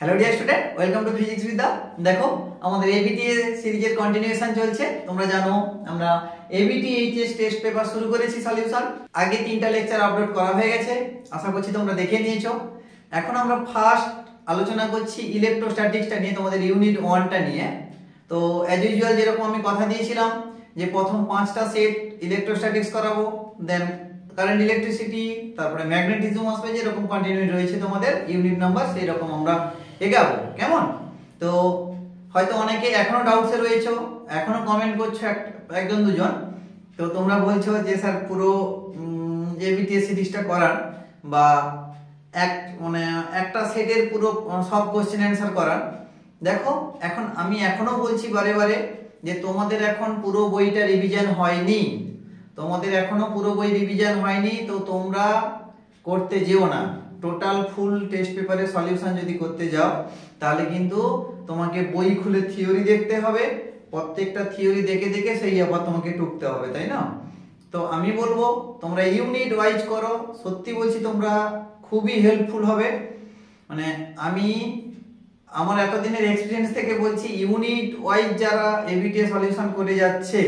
Hello dear student, welcome to physics বিদ্যা। দেখো আমাদের এবিটি সিরিজের কন্টিনিউয়েশন চলছে। তোমরা জানো আমরা এবিটি এইচএস টেস্ট পেপার শুরু করেছি সলিউশন। আগে 3টা লেকচার আপলোড করা হয়ে গেছে, আশা করছি তোমরা দেখে নিয়েছো। এখন আমরা ফার্স্ট আলোচনা করছি ইলেকট্রোস্ট্যাটিক্সটা নিয়ে, তোমাদের ইউনিট 1টা নিয়ে। তো অ্যাজ ইউজুয়াল যেরকম আমি কথা দিয়েছিলাম যে প্রথম 5টা সেট ইলেকট্রোস্ট্যাটিক্স করাবো, দেন কারেন্ট ইলেকট্রিসিটি, তারপরে ম্যাগনেটিজম আসবে, যেরকম কন্টিনিউ রয়েছে তোমাদের ইউনিট নাম্বার, সেই রকম আমরা এগাবো। কেমন? তো হয়তো অনেকে এখনো ডাউটসে রয়েছে, এখনো কমেন্ট করছো একজন দুজন। তো তোমরা বলছো যে স্যার পুরো এবিটিএস সিরিজটা করান বা একটা সেটের পুরো সব কোশ্চেন অ্যান্সার করান। দেখো এখন আমি এখনো বলছি বারে বারে যে তোমাদের এখন পুরো বইটা রিভিশন হয়নি, তোমাদের এখনো পুরো বই রিভিশন হয়নি। তো তোমরা করতে যেও না। টোটাল ফুল টেস্ট পেপারের সলিউশন যদি করতে যাও তাহলে কিন্তু তোমাকে বই খুলে থিওরি দেখতে হবে, প্রত্যেকটা থিওরি দেখে দেখে সেই আবার তোমাকে টুকতে হবে, তাই না? তো আমি বলবো তোমরা ইউনিট ওয়াইজ করো। সত্যি বলছি তোমরা খুবই হেল্পফুল হবে। মানে আমি আমার এতদিনের এক্সপিরিয়েন্স থেকে বলছি, ইউনিট ওয়াইজ যারা এবিটিএ সলিউশন করে যাচ্ছে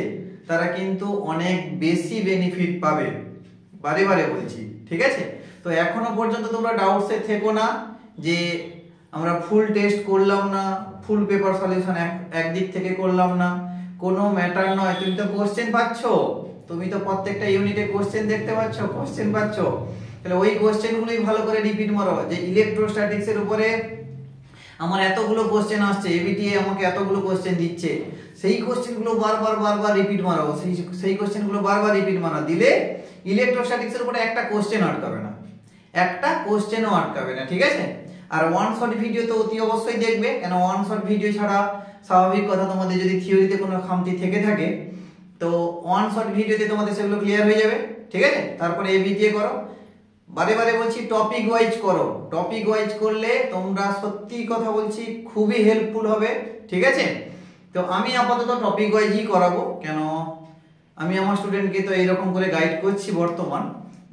তারা কিন্তু অনেক বেশি বেনিফিট পাবে, বারে বারে বলছি, ঠিক আছে? তো এখনো পর্যন্ত তোমরা ডাউটসে থেকো না যে আমরা ফুল টেস্ট করলাম না, ফুল পেপার সলিউশন একদিক থেকে করলাম না, কোনো ম্যাটার নয়। তুমি তো কোশ্চেন পাচ্ছ, তুমি তো প্রত্যেকটা ইউনিটে কোশ্চেন দেখতে পাচ্ছ, কোশ্চেন পাচ্ছ, তাহলে ওই কোশ্চেনগুলোই ভালো করে রিপিট মারো। যে ইলেকট্রোস্ট্যাটিক্সের উপরে আমার এতগুলো কোশ্চেন আসছে, এবিটিএ আমাকে এতগুলো কোশ্চেন দিচ্ছে, সেই কোশ্চেনগুলো বারবার রিপিট মারো। সেই কোশ্চেনগুলো বারবার রিপিট মারা দিলে ইলেকট্রোস্ট্যাটিক্সের উপরে একটা কোশ্চেন আটকাবে না, একটা কোশ্চেনও আটকাবে না, ঠিক আছে? আর ওয়ান শট ভিডিও তো অতি অবশ্যই দেখবে, কেন ওয়ান শট ভিডিও ছাড়া স্বাভাবিক কথা তোমাদের যদি থিওরিতে কোনো খামতি থেকে থাকে তো ওয়ান শট ভিডিওতে তোমাদের সেগুলো ক্লিয়ার হয়ে যাবে, ঠিক আছে? তারপরে এবিটিএ করো, বারে বারে বলছি টপিক ওয়াইজ করো। টপিক ওয়াইজ করলে তোমরা সত্যি কথা বলছি খুবই হেল্পফুল হবে, ঠিক আছে? তো আমি আপাতত টপিক ওয়াইজই করাবো, কেন আমি আমার স্টুডেন্টকে তো এইরকম করে গাইড করছি। বর্তমান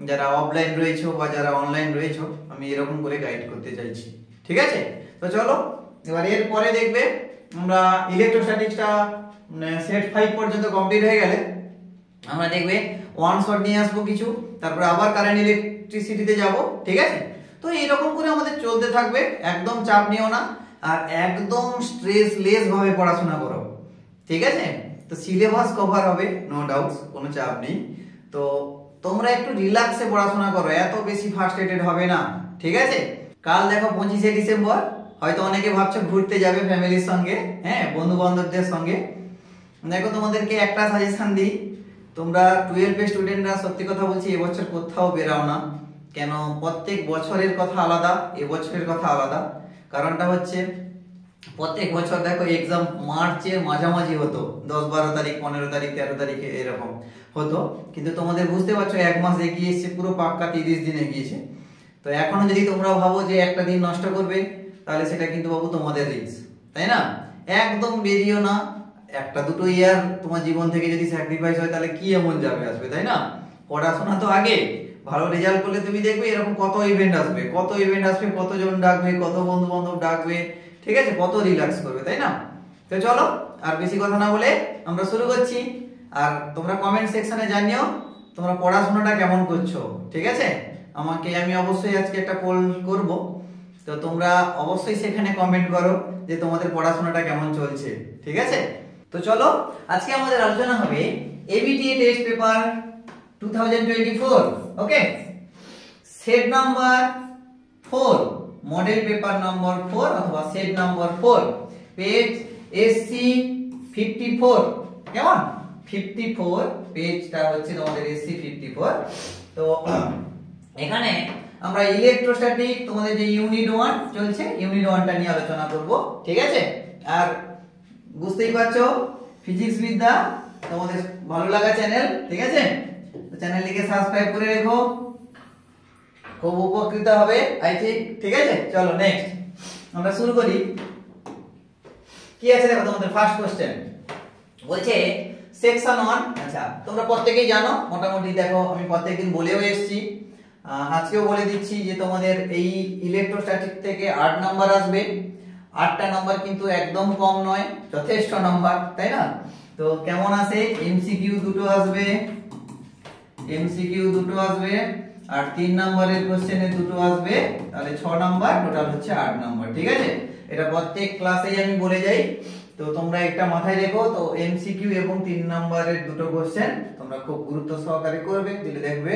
যারা অফলাইন রয়েছে বা যারা অনলাইন রয়েছে, আমি এরকম করে গাইড করতে চাইছি, ঠিক আছে? তো চলো এবার এর পরে দেখবে আমরা ইলেকট্রোস্ট্যাটিক্সটা সেট 5 পর্যন্ত কমপ্লিট হয়ে গেলে আমরা দেখবে ওয়ান শট নিয়ে আসবো কিছু, তারপরে আবার কারেন্ট ইলেকট্রিসিটিতে যাব, ঠিক আছে? তো এইরকম করে আমাদের চলতে থাকবে, একদম চাপ নিও না আর একদম স্ট্রেসলেস ভাবে পড়াশোনা করো, ঠিক আছে? তো সিলেবাস কভার হবে, নো ডাউটস, কোনো চাপ নেই। তো তোমরা একটু রিল্যাক্সে পড়াশোনা করো, এত বেশি ফার্স্ট্রেটেড হবে না, ঠিক আছে? কাল দেখো 25শে ডিসেম্বর, হয়তো অনেকে ভাবছো ঘুরতে যাবে ফ্যামিলির সঙ্গে, হ্যাঁ, বন্ধু বান্ধবদের সঙ্গে। দেখো তোমাদেরকে একটা সাজেশন দিই, তোমরা 12 স্টুডেন্টরা সত্যি কথা বলছি এবছর কোথাও বেরাও না। কেন? প্রত্যেক বছরের কথা আলাদা, এবছরের কথা আলাদা। কারণটা হচ্ছে প্রত্যেক বছর দেখো এক্সাম মার্চের মাঝামাঝি হতো, 10-12 তারিখ, 15 তারিখ, 13 তারিখে এরকম হতো, কিন্তু তোমাদের বুঝতে পারছো এক মাস এগিয়ে এসছে, পুরো পাক্কা 30 দিন এগিয়েছে। তো এখনো যদি তোমরা ভাবো যে একটা দিন নষ্ট করবে, তাহলে সেটা কিন্তু বাবু তোমাদের রিস্ক, তাই না? একদম বেরিয়েও না। একটা দুটো ইয়ার তোমার জীবন থেকে যদি স্যাক্রিফাইস হয় তাহলে কি এমন যাবে আসবে, তাই না? পড়াশোনা তো আগে, ভালো রেজাল্ট করলে তুমি দেখবে এরকম কত ইভেন্ট আসবে, কতজন ডাকবে, কত বন্ধু বান্ধব ডাকবে, ঠিক আছে? কত রিল্যাক্স করবে, তাই না? তো চলো আর বেশি কথা না বলে আমরা শুরু করছি। আর তোমরা কমেন্ট সেকশনে জানিও তোমরা পড়াশোনাটা কেমন করছো, ঠিক আছে? আমি অবশ্যই আজকে একটা পোল করব, তো তোমরা অবশ্যই সেখানে কমেন্ট করো যে তোমাদের পড়াশোনাটা কেমন চলছে, ঠিক আছে? তো চলো আজকে আমাদের আলোচনা হবে ABTA test paper 2024, okay? Set number 4, model paper number 4 অথবা সেট নাম্বার 4, পেজ এসসি 54, কেমন? 54 পেজটা হচ্ছে তোমাদের এসসি 54। তো এখানে আমরা ইলেকট্রোস্ট্যাটিক তোমাদের যে ইউনিট 1 চলছে, ইউনিট 1টা নিয়ে আলোচনা করব, ঠিক আছে? আর বুঝতেই পারছো ফিজিক্স বিদ্যা তোমাদের ভালো লাগা চ্যানেল, ঠিক আছে? তো চ্যানেলটিকে সাবস্ক্রাইব করে রেখো, খুব উপকৃত হবে আই থিংক, ঠিক আছে? চলো নেক্সট আমরা শুরু করি। কি আছে দেখো তোমাদের ফার্স্ট কোশ্চেন বলছে সেকশন 1। আচ্ছা তোমরা প্রত্যেকেই জানো মোটামুটি, দেখো আমি প্রত্যেকদিন বলেও এসেছি, আজকেও বলে দিচ্ছি যে তোমাদের এই ইলেকট্রোস্ট্যাটিক থেকে 8 নাম্বার আসবে। 8টা নাম্বার কিন্তু একদম কম নয়, যথেষ্ট নাম্বার, তাই না? তো কেমন আসে, এমসিকিউ দুটো আসবে, আর 3 নাম্বারের কোশ্চেনে দুটো আসবে, তাহলে 6 নাম্বার, টোটাল হচ্ছে 8 নাম্বার। ঠিক আছে, এটা প্রত্যেক ক্লাসেই আমি বলে যাই, তো তোমরা একটা মাথায় রেখো। তো এমসিকিউ এবং 3 নাম্বারের দুটো কোশ্চেন তোমরা খুব গুরুত্ব সহকারে করবে, দিলে দেখবে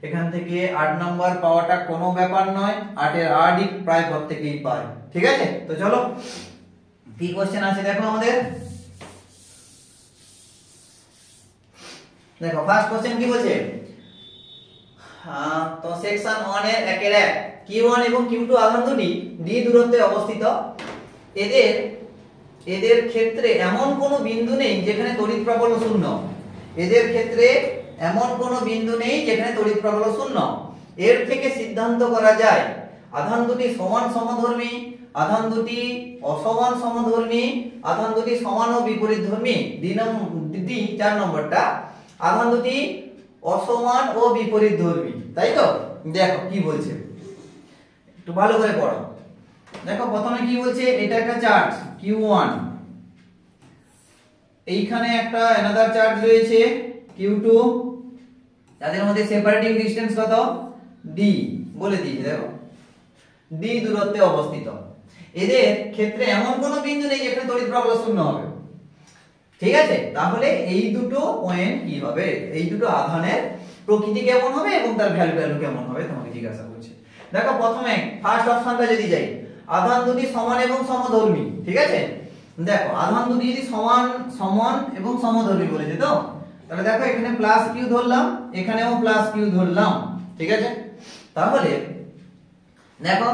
এখান থেকে 8 নাম্বার পাওয়াটা কোনো ব্যাপার নয়, 8 এর 8ই প্রায় প্রত্যেকেই পায়। ঠিক আছে, তো চলো কি কোশ্চেন আছে দেখো আমাদের। দেখো ফার্স্ট কোশ্চেন কি বলছে, তো সেকশন 1 এর 1 এর 1 Q1 এবং Q2 আধান দুটি d দূরত্বে অবস্থিত। এদের ক্ষেত্রে এমন কোনো বিন্দু নেই যেখানে তড়িৎ প্রবাহ শূন্য। এদের ক্ষেত্রে এমন কোনো বিন্দু নেই যেখানে তড়িৎ প্রবাহ শূন্য। এর থেকে সিদ্ধান্ত করা যায় আধান দুটি সমান সমধর্মী, আধান দুটি অসমান সমধর্মী, আধান দুটি সমান ও বিপরীতধর্মী। 4 নম্বরটা আধান দুটি অসমান ও বিপরীতধর্মী, তাই তো? দেখো কি বলছে, একটু ভালো করে পড়ো। দেখো প্রথমে কি বলছে, এটা একটা চার্জ Q1, এইখানে একটা অ্যানাদার চার্জ রয়েছে Q2, তাদের মধ্যে সেপারেটিং ডিসটেন্স কত, d বলে দিয়েছে। দেখো d দূরত্বে অবস্থিত। এদের ক্ষেত্রে এমন কোনো বিন্দু নেই যেখানে তড়িৎ প্রবাহ শূন্য হবে। ঠিক আছে, তাহলে এই দুটো পয়েন্ট কি হবে, এই দুটো আধানের প্রকৃতি কেমন হবে এবং তার ভ্যালু কেমন হবে তোমাকে জিজ্ঞাসা করছে। দেখো প্রথমে ফার্স্ট অপশনটা যদি যাই, আধান দুটি সমান এবং সমধর্মী। ঠিক আছে, দেখো আধান দুটি যদি সমান এবং সমধর্মী বলেছে, তো তাহলে দেখো এখানে প্লাস কিউ ধরলাম, এখানেও প্লাস কিউ ধরলাম। ঠিক আছে, তাহলে দেখো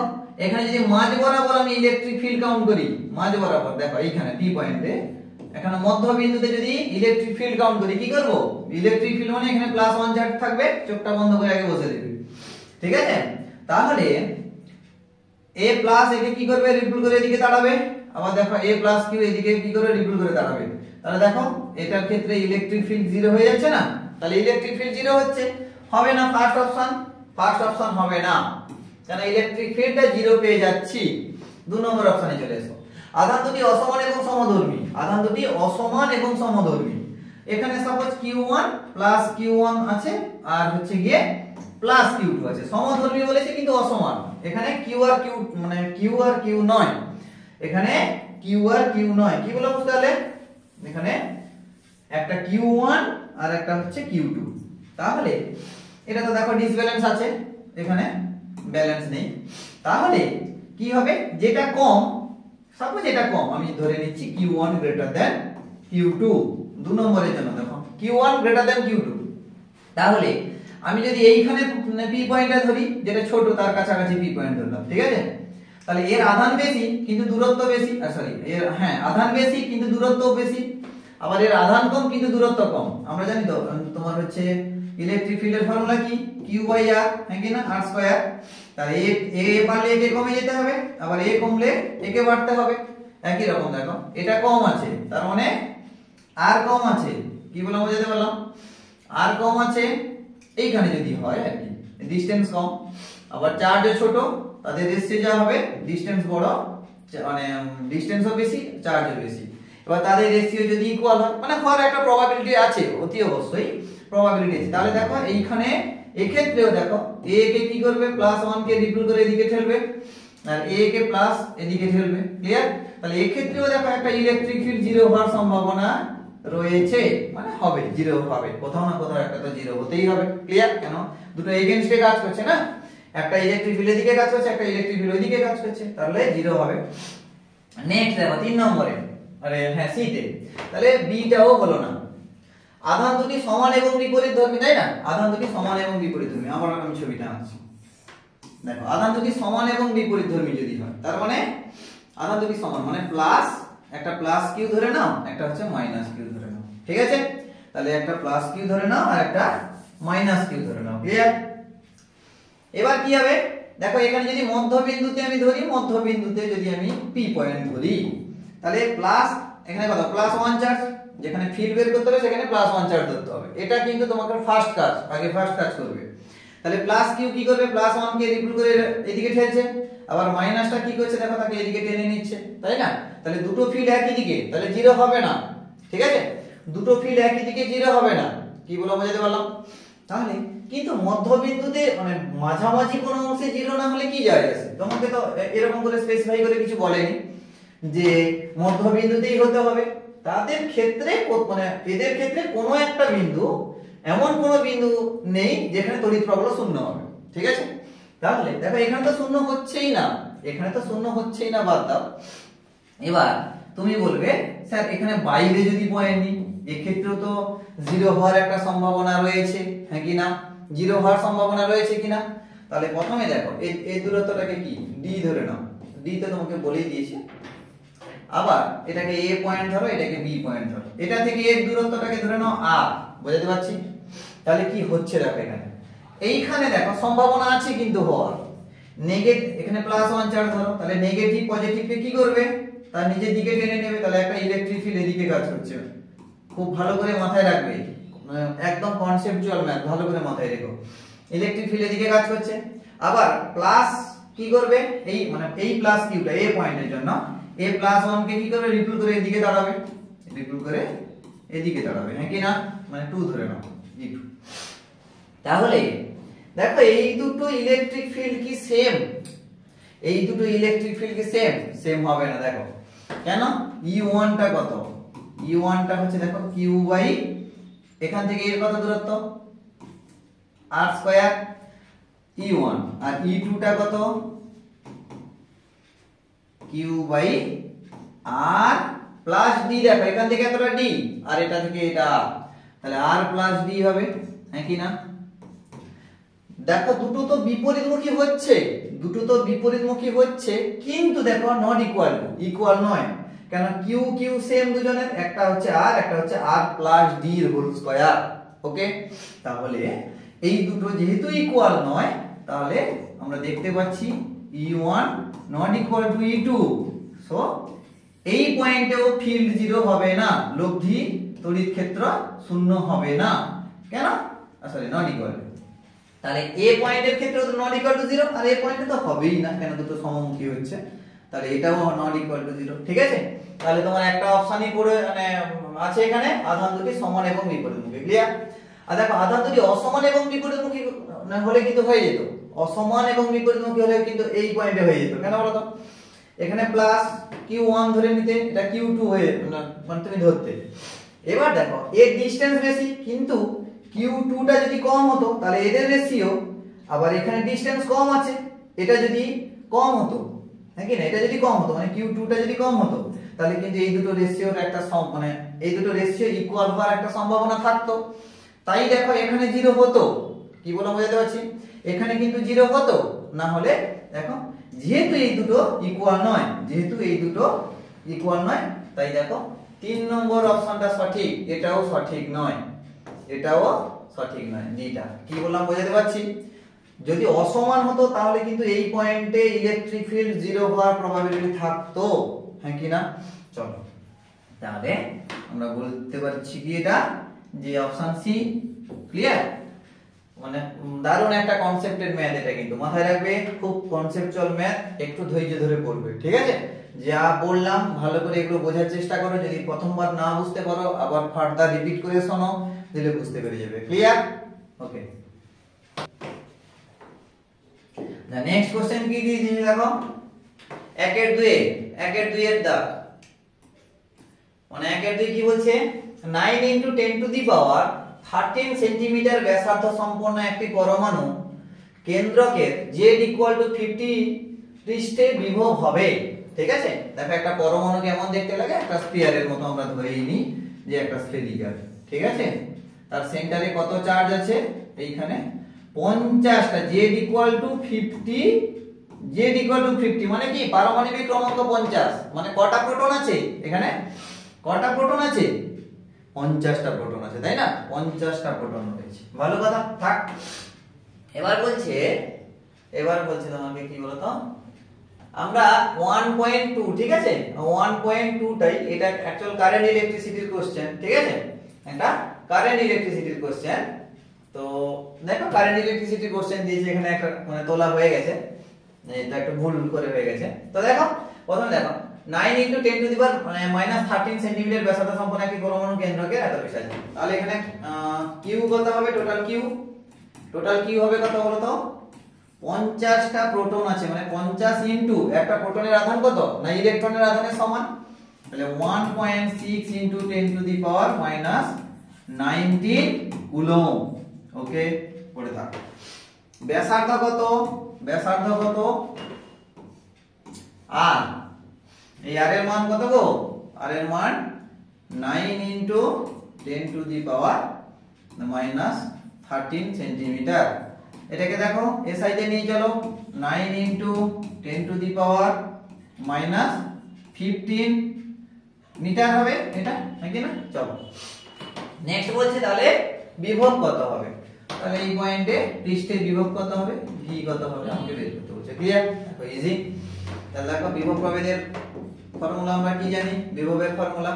এখানে যদি মাঝ বরাবর আমি ইলেকট্রিক ফিল্ড কাউন্ট করি, মাঝ বরাবর দেখো এইখানে পি পয়েন্টে, এখানে মধ্যবিন্দুতে যদি ইলেকট্রিক ফিল্ড কাউন্ট করি, কি করব, ইলেকট্রিক ফিল্ড মানে এখানে প্লাস 1 চার্জ থাকবে, চোখটা বন্ধ করে আগে বসে দিবে। ঠিক আছে, তাহলে a প্লাস একে কি করবে, রিপল করে এদিকে দাঁড়াবে, আবার দেখো a প্লাস কিউ এদিকে কি করে রিপল করে দাঁড়াবে। তাহলে দেখো এটার ক্ষেত্রে ইলেকট্রিক ফিল্ড 0 হয়ে যাচ্ছে না, তাহলে ইলেকট্রিক ফিল্ড 0 হচ্ছে, হবে না ফার্স্ট অপশন হবে না, কারণ ইলেকট্রিক ফিল্ডটা 0 পেয়ে যাচ্ছি। 2 নম্বর অপশনে চলে এসো, আধান দুটি অসমান এবং সমধর্মী, আধান দুটি অসমান এবং সমধর্মী। এখানে সাপোজ Q1 প্লাস Q1 আছে আর হচ্ছে গিয়ে প্লাস Q2 আছে, সমধর্মী বলেছে কিন্তু অসমান। এখানে Q আর Q মানে Q আর Q নয়, এখানে Q আর Q নয়, কি বলে বুঝতে পারলে, এখানে একটা Q1 আর একটা হচ্ছে Q2। তাহলে এটা তো দেখো ডিসব্যালেন্স আছে, এখানে ব্যালেন্স নেই, তাহলে কি হবে, যেটা কম, সাপোজ এটা কম, আমি ধরে নিচ্ছি Q1 গ্রেটার দ্যান Q2। 2 নম্বরের জন্য দেখো Q1 গ্রেটার দ্যান Q2, তাহলে আমি যদি এইখানে পি পয়েন্টটা ধরি, যেটা ছোট তার কাছাকাছি পি পয়েন্ট ধরলাম। ঠিক আছে, তাহলে এর আধান বেশি কিন্তু দূরত্ব বেশি, এর আধান বেশি কিন্তু দূরত্ব বেশি, আবার এর আধান কম কিন্তু দূরত্ব কম। আমরা জানি তো তোমার হচ্ছে ইলেকট্রিক ফিল্ডের ফর্মুলা কি, Q/R, হ্যাঁ কি না, R স্কয়ার। তাহলে a বাড়লে a কে কমে যেতে হবে, আবার a কমলে a কে বাড়তে হবে। একই রকম দেখো এটা কম আছে, তার মানে R কম আছে, কি বললাম বুঝাতে পারলাম, R কম আছে এইখানে যদি হয় আর কি, ডিসটেন্স কম, আবার চার্জও ছোট, তাদের রেশিও যা হবে ডিসটেন্স বড়, মানে ডিসটেন্সও বেশি চার্জও বেশি। এবার তাদের রেশিও যদি ইকুয়াল হয়, মানে হওয়ার একটা প্রবাবিলিটি আছে, অতি অবশ্যই প্রবাবিলিটি আছে। তাহলে দেখো এইখানে এক্ষেত্রেও দেখো a কে কি করবে, প্লাস 1 কে রিপল করে এদিকে ঠেলবে, আর a কে প্লাস এদিকে ঠেলবে। ক্লিয়ার, তাহলে এক্ষেত্রেও দেখো একটা ইলেকট্রিক ফিল্ড 0 হওয়ার সম্ভাবনা রয়েছে, মানে হবে 0 হবে, কোথাও না কোথাও একটা তো 0 হতেই হবে। ক্লিয়ার, কেন দুটো এগেইনস্টে কাজ করছে না, একটা ইলেকট্রিক ফিল্ড এদিকে কাজ করছে, একটা ইলেকট্রিক ফিল্ড ওইদিকে কাজ করছে, তাহলে 0 হবে। নেক্সট দেখো 3 নম্বরে, আরে হ্যাঁ সি তে, তাহলে বি টাও হলো না। আধান দুটি সমান এবং বিপরীতধর্মী, তাই না, আধান দুটি সমান এবং বিপরীতধর্মী। আবার আমি ছবিটা আঁকছি, দেখো আধান দুটি সমান এবং বিপরীতধর্মী যদি হয়, তার মানে আধান দুটি সমান মানে প্লাস, একটা প্লাস কিউ ধরে নাও, একটা হচ্ছে মাইনাস কিউ ধরে নাও। ঠিক আছে, তাহলে একটা প্লাস কিউ ধরে নাও আর একটা মাইনাস কিউ ধরে নাও। ক্লিয়ার, এবার কি হবে দেখো, এখানে যদি মধ্যবিন্দুতে আমি ধরি, মধ্যবিন্দুতে যদি আমি পি পয়েন্ট ধরি, তাহলে প্লাস এখানে কত, প্লাস 1 চার্জ, যেখানে ফিল্ড বের করতে হবে সেখানে প্লাস 1 চার্জ ধরতে হবে। এটা কিন্তু তোমাকে ফার্স্ট কাজ, আগে ফার্স্ট কাজ করবে। তাহলে প্লাস কিউ কি করবে, প্লাস 1 কে রিপিল করে এদিকে ঠেলছে, আবার মাইনাসটা কি করছে দেখো তাকে এদিকে টেনে নিচ্ছে, তাই না? তাহলে দুটো ফিল্ড একই দিকে, তাহলে জিরো হবে না, ঠিক আছে? দুটো ফিল্ড একই দিকে জিরো হবে না, কি বলে বোঝাতে পারলাম? তাহলে কিন্তু মধ্যবিন্দুতে মানে মাঝামাঝি কোনো অংশে জিরো না হলে কি যায় আসে? তোমাকে তো এরকম করে স্পেসিফাই করে কিছু বলেনি যে মধ্যবিন্দুতেই হতে হবে। তাদের ক্ষেত্রে মানে এদের ক্ষেত্রে কোনো একটা বিন্দু, এমন কোনো বিন্দু নেই যেখানে তড়িৎ প্রবাহ শূন্য হবে, ঠিক আছে? তাহলে দেখো এখানে তো শূন্য হচ্ছেই না, এখানে তো শূন্য হচ্ছেই না, বাদ দাও। এবার তুমি বলবে স্যার এখানে বাইরে যদি পয়েন্ট নিই এক্ষেত্রেও তো জিরো হওয়ার একটা সম্ভাবনা রয়েছে, হ্যাঁ কি না? জিরো হওয়ার সম্ভাবনা রয়েছে কিনা? তাহলে প্রথমে দেখো এই দূরত্বটাকে কি ডি ধরে নাও, ডি তো তোমাকে বলেই দিয়েছে। আবার এটাকে এ পয়েন্ট ধরো, এটাকে বি পয়েন্ট ধরো, এটা থেকে এর দূরত্বটাকে ধরে নাও আর, বুঝাতে পারছি? তাহলে কি হচ্ছে দেখো এখানে, এইখানে দেখো সম্ভাবনা আছে কিন্তু হওয়ার, নেগেটিভ এখানে +1 চার্জ ধরো, তাহলে নেগেটিভ পজিটিভকে কি করবে, তার নিজের দিকে টেনে নেবে, তাহলে একটা ইলেকট্রিক ফিল্ড এদিকে কাজ করছে। খুব ভালো করে মাথায় রাখবে, একদম কনসেপচুয়াল ম্যাথ, ভালো করে মাথায় রেখো। ইলেকট্রিক ফিল্ড এদিকে কাজ করছে, আবার প্লাস কি করবে, এই মানে এই প্লাস কিউটা এ পয়েন্টের জন্য এ +1 কে কি করবে, রিপিল করে এদিকে দাঁড়াবে, রিপিল করে এদিকে দাঁড়াবে, হ্যাঁ কি না? মানে 2 ধরে নাও, E2। তাহলে দেখো এই দুটো ইলেকট্রিক ফিল্ড কি সেম? এই দুটো ইলেকট্রিক ফিল্ড কি সেম? সেম হবে না, দেখো কেন? E1 টা কত? E1 টা হচ্ছে দেখো q বাই এখান থেকে এর কত দূরত্ব, r স্কয়ার E1, আর E2 টা কত, q by r plus d, দেখো এখান থেকে এতটা d আর এটা থেকে এটা, তাহলে r প্লাস d হবে, হ্যাঁ কি না? দেখো দুটো তো বিপরীতমুখী হচ্ছে, দুটো তো বিপরীতমুখী হচ্ছে, কিন্তু দেখো নট ইকুয়াল টু, ইকুয়াল নয় কেন? কিউ কিউ সেম দুজনের, একটা হচ্ছে r, একটা হচ্ছে r প্লাস d এর হোল স্কয়ার, ওকে? তাহলে এই দুটো যেহেতু ইকুয়াল নয়, তাহলে আমরা দেখতে পাচ্ছি E1 not equal to E2, so এই পয়েন্টেও ফিল্ড জিরো হবে না, লব্ধি তড়িৎ ক্ষেত্র শূন্য হবে না, কেন? Sorry not equal. তাহলে এ পয়েন্টের ক্ষেত্রে তো নট ইকুয়াল টু 0, আর এ পয়েন্টে তো হবেই না, কেন? দুটো সমমুখী হচ্ছে, তাহলে এটাও নট ইকুয়াল টু 0, ঠিক আছে? তাহলে তোমার একটা অপশনই পড়ে মানে আছে এখানে, আধান দুটি সমান এবং বিপরীতমুখী, ক্লিয়ার? আর দেখো আধান দুটি অসমান এবং বিপরীতমুখী হলে কিন্তু হয়ে যেত, অসমান এবং বিপরীতমুখী হলে কিন্তু এই পয়েন্টে হয়ে যেত, কেন বলো তো? এখানে প্লাস q1 ধরে নিতে, এটা q2 হয়ে মানে তুমি ধরতে। এবার দেখো এর ডিসটেন্স বেশি, কিন্তু q2 টা যদি কম হতো তাহলে এদের রেশিও, আবার এখানে ডিসটেন্স কম আছে, এটা যদি কম হতো, হ্যাঁ কি না? এটা যদি কম হতো মানে q2 টা যদি কম হতো, তাহলে কিন্তু এই দুটো রেশিওর একটা মানে এই দুটো রেশিও ইকুয়াল হওয়ার একটা সম্ভাবনা থাকতো। তাই দেখো এখানে 0 হতো, কি বলে বোঝাতে পারছি? এখানে কিন্তু 0 হতো, না হলে দেখো যেহেতু এই দুটো ইকুয়াল নয়, যেহেতু এই দুটো ইকুয়াল নয়, তাই দেখো 3 নম্বর অপশনটা সঠিক, এটাও সঠিক নয়, এটাও সঠিক নয়, যেটা কি বললাম বোঝাতে পারছি? যদি অসমান হতো তাহলে কিন্তু এই পয়েন্টে ইলেকট্রিক ফিল্ড 0 হওয়ার প্রবাবিলিটি থাকতো, হ্যাঁ কি না? চলো তাহলে আমরা বলতে পারছি কি এটা, যে অপশন সি, ক্লিয়ার? মানে দারুণ একটা কনসেপ্টের ম্যাথ, এটা কিন্তু মাথায় রাখবে, খুব কনসেপচুয়াল ম্যাথ, একটু ধৈর্য ধরে পড়বে, ঠিক আছে? যা বললাম ভালো করে এগুলো বোঝার চেষ্টা করো, যদি প্রথমবার না বুঝতে পারো আবার ফার্দার রিপিট করে শোনো, দিলে বুঝতে পেরে যাবে, clear? Okay, the next question কি দিয়েছি দেখো, 1 এর 2 এর দাগ, মানে 1 এর 2 কি বলছে, 9 × 10⁻13 সেন্টিমিটার ব্যাসার্ধ সম্পন্ন একটি পরমাণু কেন্দ্রকের z = 50 পৃষ্ঠে বিভব হবে, ঠিক আছে? দেখো একটা পরমাণু কেমন দেখতে লাগে, একটা স্ফিয়ারের মতো আমরা ধরেই নিই যে একটা স্ফেরিক্যাল, ঠিক আছে? তার সেন্টারে কত চার্জ আছে, এইখানে 50টা, z = 50 মানে কি পারমাণবিক ক্রমাঙ্ক 50, মানে কটা প্রোটন আছে এখানে, কটা প্রোটন আছে, 50টা প্রোটন আছে, তাই না? 50টা প্রোটন রয়েছে, ভালো কথা থাক। এবার বলছে তোমাকে কি বলতো, আমরা 1.2, ঠিক আছে? 1.2 টাই এটা অ্যাকচুয়াল কারেন্ট ইলেকট্রিসিটির কোশ্চেন, ঠিক আছে? এটা কারেন্ট ইলেকট্রিসিটির কোশ্চেন। তো তো দেখো কারেন্ট ইলেকট্রিসিটি কোশ্চেন দিয়েছে, এখানে একটা মানে তোলা হয়ে গেছে, এটা একটু ভুল করে হয়ে গেছে। তো দেখো প্রথমে দেখো 9 × 10⁻13 সেন্টিমিটার ব্যাসার্ধ সম্পন্ন একটি পরমাণু কেন্দ্রকে এত ব্যাসার্ধ। তাহলে এখানে কিউ কত হবে? টোটাল কিউ হবে কত বলো তো? 50টা প্রোটন আছে, মানে 50 ইনটু একটা প্রোটনের আধান কত না ইলেকট্রনের আধানের সমান, তাহলে 1.6 × 10⁻19 কুলম্ব। ওকে, পড়ে থাক। ব্যাসার্ধ কত? আর এই আর এর মান কত গো? আর এর মান 9 × 10⁻13 সেন্টিমিটার। এটাকে দেখো এসআই তে নিয়ে চলো, 9 × 10⁻15 মিটার হবে এটা, নাকি না? চলো নেক্সট বলছে তাহলে বিভব কত হবে। তাহলে এই পয়েন্টে পৃষ্ঠের বিভব কত হবে, ভি কত হবে আমাকে বের করতে বলছে। ক্লিয়ার? দেখো ইজি। তাহলে দেখো বিভব প্রভেদের ফর্মুলা আমরা কি জানি? বিভবের ফর্মুলা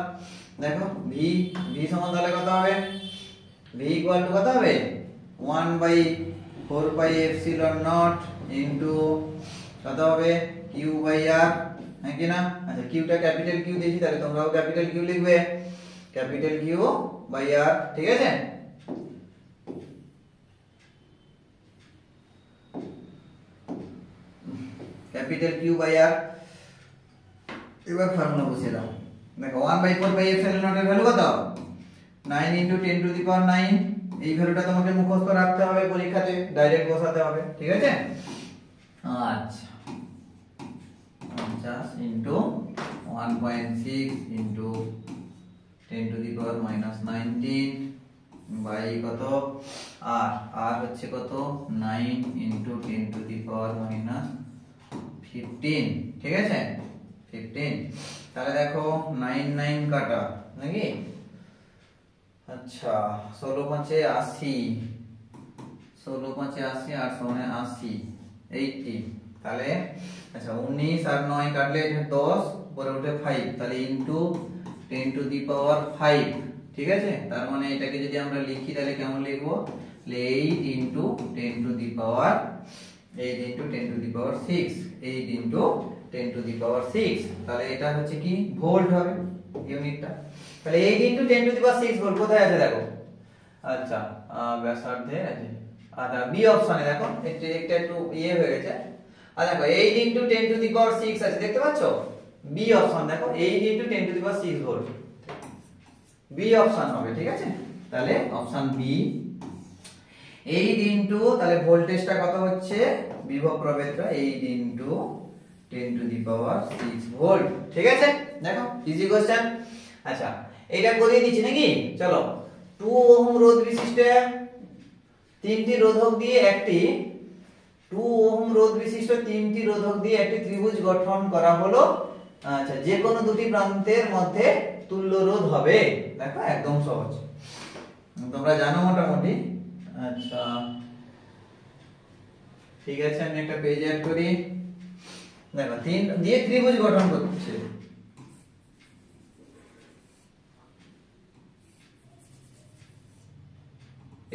দেখো ভি সমান তাহলে কত হবে? ভি ইকুয়াল টু কত হবে? 1/4πε0 ইনটু কত হবে? q/r, হ্যাঁ কি না? আচ্ছা কিউটা ক্যাপিটাল কিউ দিয়েছি, তাহলে তোমরাও ক্যাপিটাল কিউ লিখবে, ক্যাপিটাল q/r, ঠিক আছে? Capital q/r। এবার ফর্মুলা বসিয়ে দাও। দেখো 1/4πε0 এর ভ্যালু কত? 9 × 10⁹। এই ভ্যালুটা তোমাকে মুখস্থ রাখতে হবে, পরীক্ষাতে ডাইরেক্ট বসাতে হবে, ঠিক আছে? আচ্ছা 50 × 1.6 × 10⁻19 বাই কত? আর হচ্ছে কত? 9 × 10⁻15, ঠিক আছে? 15। তাহলে দেখো 9 9 কাটা নাকি? আচ্ছা 16 5 80, 16 5 80, 8 80, 80। তাহলে আচ্ছা 19 আর 9 কাটলে এটা 10, পরে উঠে 5, তাহলে ইনটু 10⁵, ঠিক আছে? তার মানে এটাকে যদি আমরা লিখি তাহলে কেমন লিখবো? 8 × 10⁻6, তাহলে এটা হচ্ছে কি ভোল্ট হবে ইউনিটটা। তাহলে 8 × 10⁻6 ভোল্ট কোথায় আছে দেখো? আচ্ছা ব্যাসার্ধে আছে। আচ্ছা বি অপশনে দেখো, এটা একটু ইয়ে হয়ে গেছে। আর দেখো 8 × 10⁻6 আছে, দেখতে পাচ্ছো? বি অপশন দেখো 8 × 10⁻6 ভোল্ট, বি অপশন হবে, ঠিক আছে? তাহলে অপশন বি 8 × তাহলে ভোল্টেজটা কত হচ্ছে? বিভব প্রভেদটা 8 × 10⁻6 ভোল্ট, ঠিক আছে? দেখো ইজি কোশ্চেন। আচ্ছা এটা করিয়ে দিচ্ছি নাকি? চলো 2 ওহম রোধ বিশিষ্ট তিনটি রোধক দিয়ে একটি 2 ওহম রোধ বিশিষ্ট তিনটি রোধক দিয়ে একটি ত্রিভুজ গঠন করা হলো। আচ্ছা যে কোনো দুটি প্রান্তের মধ্যে তুল্য রোধ হবে। দেখো একদম সহজ, তোমরা জানো মোটামুটি। আচ্ছা ঠিক আছে, আমি একটা পেজ অ্যাড করি। দেখো তিন দিয়ে ত্রিভুজ গঠন করছে।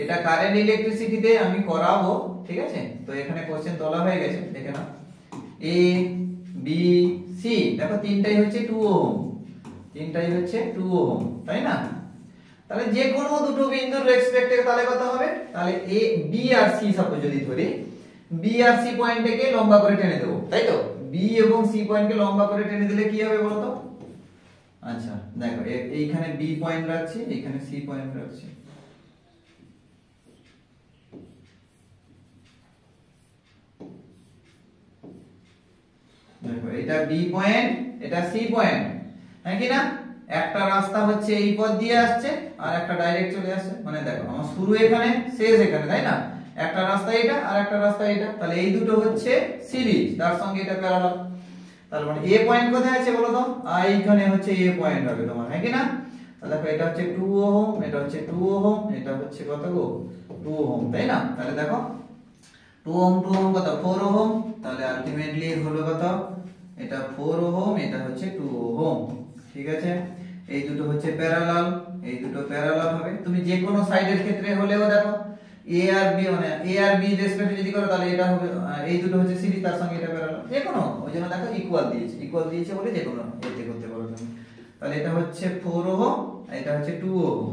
এটা কারেন্ট ইলেকট্রিসিটিতে আমি করাবো, ঠিক আছে? তো এখানে কোশ্চেন তোলা হয়ে গেছে, দেখে নাও। এ বি সি দেখো তিনটাই হচ্ছে 2 ওহম, তাই না? তাহলে যে কোনো দুটো বিন্দুর রেসপেক্টে তাহলে কত হবে? তাহলে A B R C suppose যদি ধরি, বি আর সি পয়েন্টকে লম্বা করে টেনে দেবো, তাই তো? বি এবং সি পয়েন্টকে লম্বা করে টেনে দিলে কি হবে বলো তো? আচ্ছা দেখো এইখানে বি পয়েন্ট রাখছি, এইখানে সি পয়েন্ট রাখছি। দেখো এটা বি পয়েন্ট, এটা সি পয়েন্ট, হ্যাঁ কি না? একটা রাস্তা হচ্ছে এই পথ দিয়ে আসছে আর একটা ডাইরেক্ট চলে আসছে, মানে দেখো আমার শুরু এখানে শেষ এখানে, তাই না? একটা রাস্তা এটা আর একটা রাস্তা এটা, তাহলে এই দুটো হচ্ছে সিরিজ, তার সঙ্গে এটা প্যারালাল। তার মানে এ পয়েন্ট কোথায় আছে বলো তো? এইখানে হচ্ছে এ পয়েন্ট হবে তোমার, হ্যাঁ কি না? তাহলে দেখো এটা হচ্ছে 2 ওহম, এটা হচ্ছে 2 ওহম, এটা হচ্ছে কত গো? 2 ওহম, তাই না? তাহলে দেখো 2 ওহম কত? 4 ওহম, তাহলে আলটিমেটলি হলো কত? এটা 4 ওহম, এটা হচ্ছে 2 ওহম, ঠিক আছে? এই দুটো হচ্ছে প্যারালাল, এই দুটো প্যারালাল হবে। তুমি যে কোনো সাইডের ক্ষেত্রে হলেও দেখো এ আর বি মানে এ আর বি রেসপেক্টে যদি করো তাহলে এটা হবে এই দুটো হচ্ছে সিরিজ, তার সঙ্গে এটা প্যারালাল, যে কোনো, ওই জন্য দেখো ইকুয়াল দিয়েছে বলে যে কোনো এতে করতে পারো তুমি। তাহলে এটা হচ্ছে 4 ওহম, এটা হচ্ছে 2 ওহম।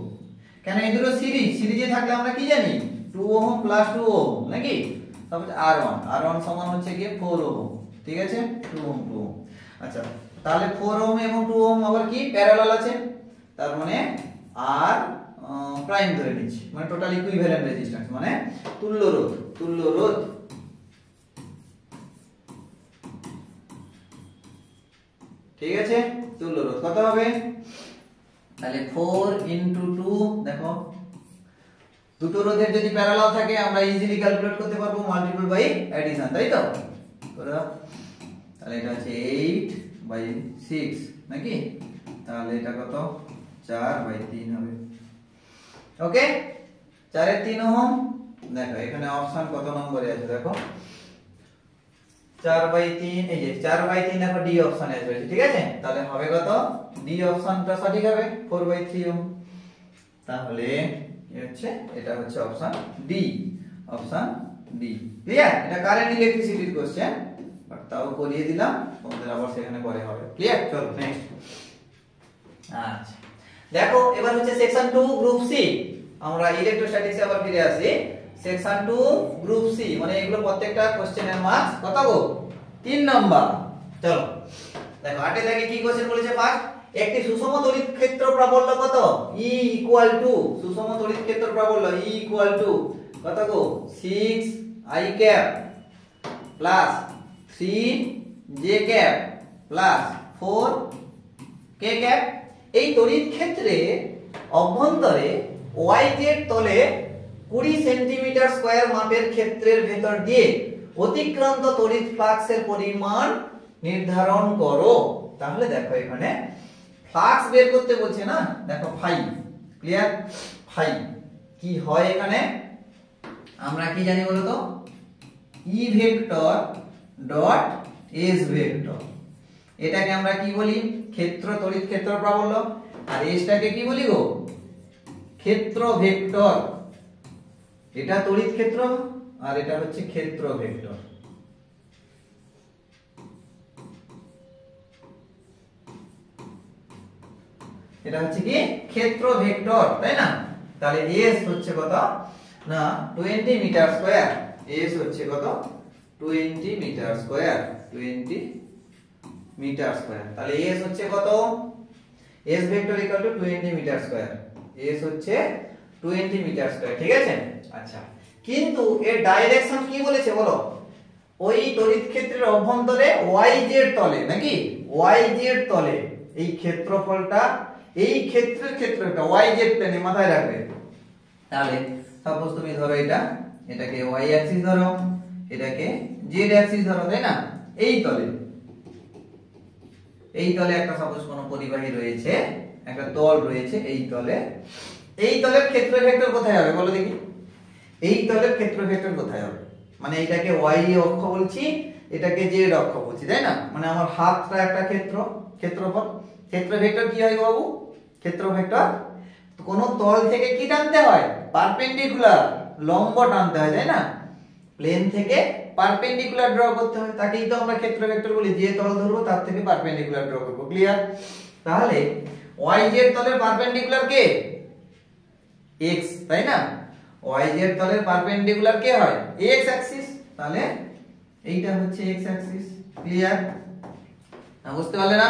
কেন এই দুটো সিরিজে থাকলে আমরা কি জানি 2 ওহম প্লাস 2 ওহম নাকি, তারপর R1 সমান হচ্ছে কি 4 ওহম, ঠিক আছে, 2 ওহম 2 ওহম। আচ্ছা তাহলে 4 ওহম এবং 2 ওহম আবার কি প্যারালাল আছে, তার মানে আর প্রাইম ধরে নিচ্ছি, মানে টোটাল ইকুইভ্যালেন্ট রেজিস্ট্যান্স মানে তুল্য রোধ ঠিক আছে, তুল্য রোধ কত হবে, তাহলে 4 ইনটু 2, দেখো দুটো রোধের যদি প্যারালাল থাকে আমরা ইজিলি ক্যালকুলেট করতে পারবো মাল্টিপল বাই অ্যাডিশন, তাই তো করো। তাহলে এটা হচ্ছে 8/6 নাকি, তাহলে এটা কত 4/3 হবে। ওকে 4/3 ওহম। দেখো এখানে অপশন কত নম্বরে আছে, দেখো 4/3, এই যে 4/3 দেখো ডি অপশনে আছে, ঠিক আছে, তাহলে হবে কত, ডি অপশনটা সঠিক হবে 4/3 ওহম। তাহলে এটা হচ্ছে অপশন ডি, ক্লিয়ার। এটা কারেন্ট ইলেকট্রিসিটির কোশ্চেন, বাট তাও করিয়ে দিলাম, তোমাদের আবার সেখানে পরে হবে, ক্লিয়ার। চলো নেক্সট। আচ্ছা দেখো এবার হচ্ছে সেকশন 2 গ্রুপ সি, আমরা ইলেকট্রোস্ট্যাটিক্সে আবার ফিরে আসি। সেকশন 2 গ্রুপ সি মানে এগুলো প্রত্যেকটা কোশ্চেনের মার্কস কত গো 3 নাম্বার। চলো দেখো 8 এ দেখে কি কোশ্চেন বলেছে, ফার্স্ট একটি সুষম তড়িৎ ক্ষেত্র প্রাবল্য কত, E সুষম তড়িৎ ক্ষেত্র প্রাবল্য E কত গো 6 I cap plus 3 J cap plus 4 K cap. এই তড়িৎ ক্ষেত্রে অভ্যন্তরে YZ তলে 20 সেন্টিমিটার স্কয়ার মাপের ক্ষেত্রের ভেতর দিয়ে অতিক্রান্ত তড়িৎ ফ্লাক্সের পরিমাণ নির্ধারণ করো। তাহলে দেখো এখানে ফ্লাক্স বের করতে বলছে না, দেখো ফাই, ক্লিয়ার, ফাই কি হয় এখানে আমরা কি জানি বলো তো, E vector dot S vector, এটাকে আমরা কি বলি ক্ষেত্র, তড়িৎ ক্ষেত্র প্রাবল্য, আর এসটাকে কি বলি গো ক্ষেত্র ভেক্টর। এটা তড়িৎ ক্ষেত্র আর এটা হচ্ছে ক্ষেত্র ভেক্টর। এটা হচ্ছে কি ক্ষেত্র ভেক্টর, তাই না। তাহলে S হচ্ছে কত না 20 মিটার স্কয়ার, S হচ্ছে কত 20 মিটার স্কয়ার, 20 মিটার স্কয়ার। তাহলে S হচ্ছে কত, S vector equal to 20 metre square, S হচ্ছে 20 মিটার স্কয়ার, ঠিক আছে। আচ্ছা কিন্তু এর ডাইরেকশন কি বলেছে বলো, ওই তড়িৎ ক্ষেত্রের অভ্যন্তরে YZ তলে নাকি, YZ তলে এই ক্ষেত্রফলটা, এই ক্ষেত্রের ক্ষেত্রটা YZ প্লেনে মাথায় রাখবে। তাহলে সাপোজ তুমি ধরো এটাকে Y অ্যাক্সিস ধরো, এটাকে Z অ্যাক্সিস ধরো, তাই না। এই তলে একটা সাপোজ কোন পরিবাহী রয়েছে, একটা তল রয়েছে, এই তলের ক্ষেত্র ভেক্টর কোথায় হবে বলো দেখি, এই তলের ক্ষেত্র ভেক্টর কোথায় হবে, মানে এটাকে Y অক্ষ বলছি, এটাকে Z অক্ষ বলছি, তাই না। মানে আমার হাতটা একটা ক্ষেত্রফল, ক্ষেত্র ভেক্টর কি হয় বাবু, ক্ষেত্র ভেক্টর কোন তল থেকে কি টানতে হয়, পারপেন্ডিকুলার, লম্ব টানতে হয়, তাই না। প্লেন থেকে পারপেন্ডিকুলার ড্র করতে হয়, তাকেই তো আমরা ক্ষেত্র ভেক্টর বলি, যে তল ধরবো তার থেকে পারপেন্ডিকুলার ড্র করব, ক্লিয়ার। তাহলে YZ তলের পারপেন্ডিকুলার কে x, তাই না। YZ তলের পারপেন্ডিকুলার কে হয় x অ্যাক্সিস, তাহলে এইটা হচ্ছে x অ্যাক্সিস, ক্লিয়ার না, বুঝতে পারলে না।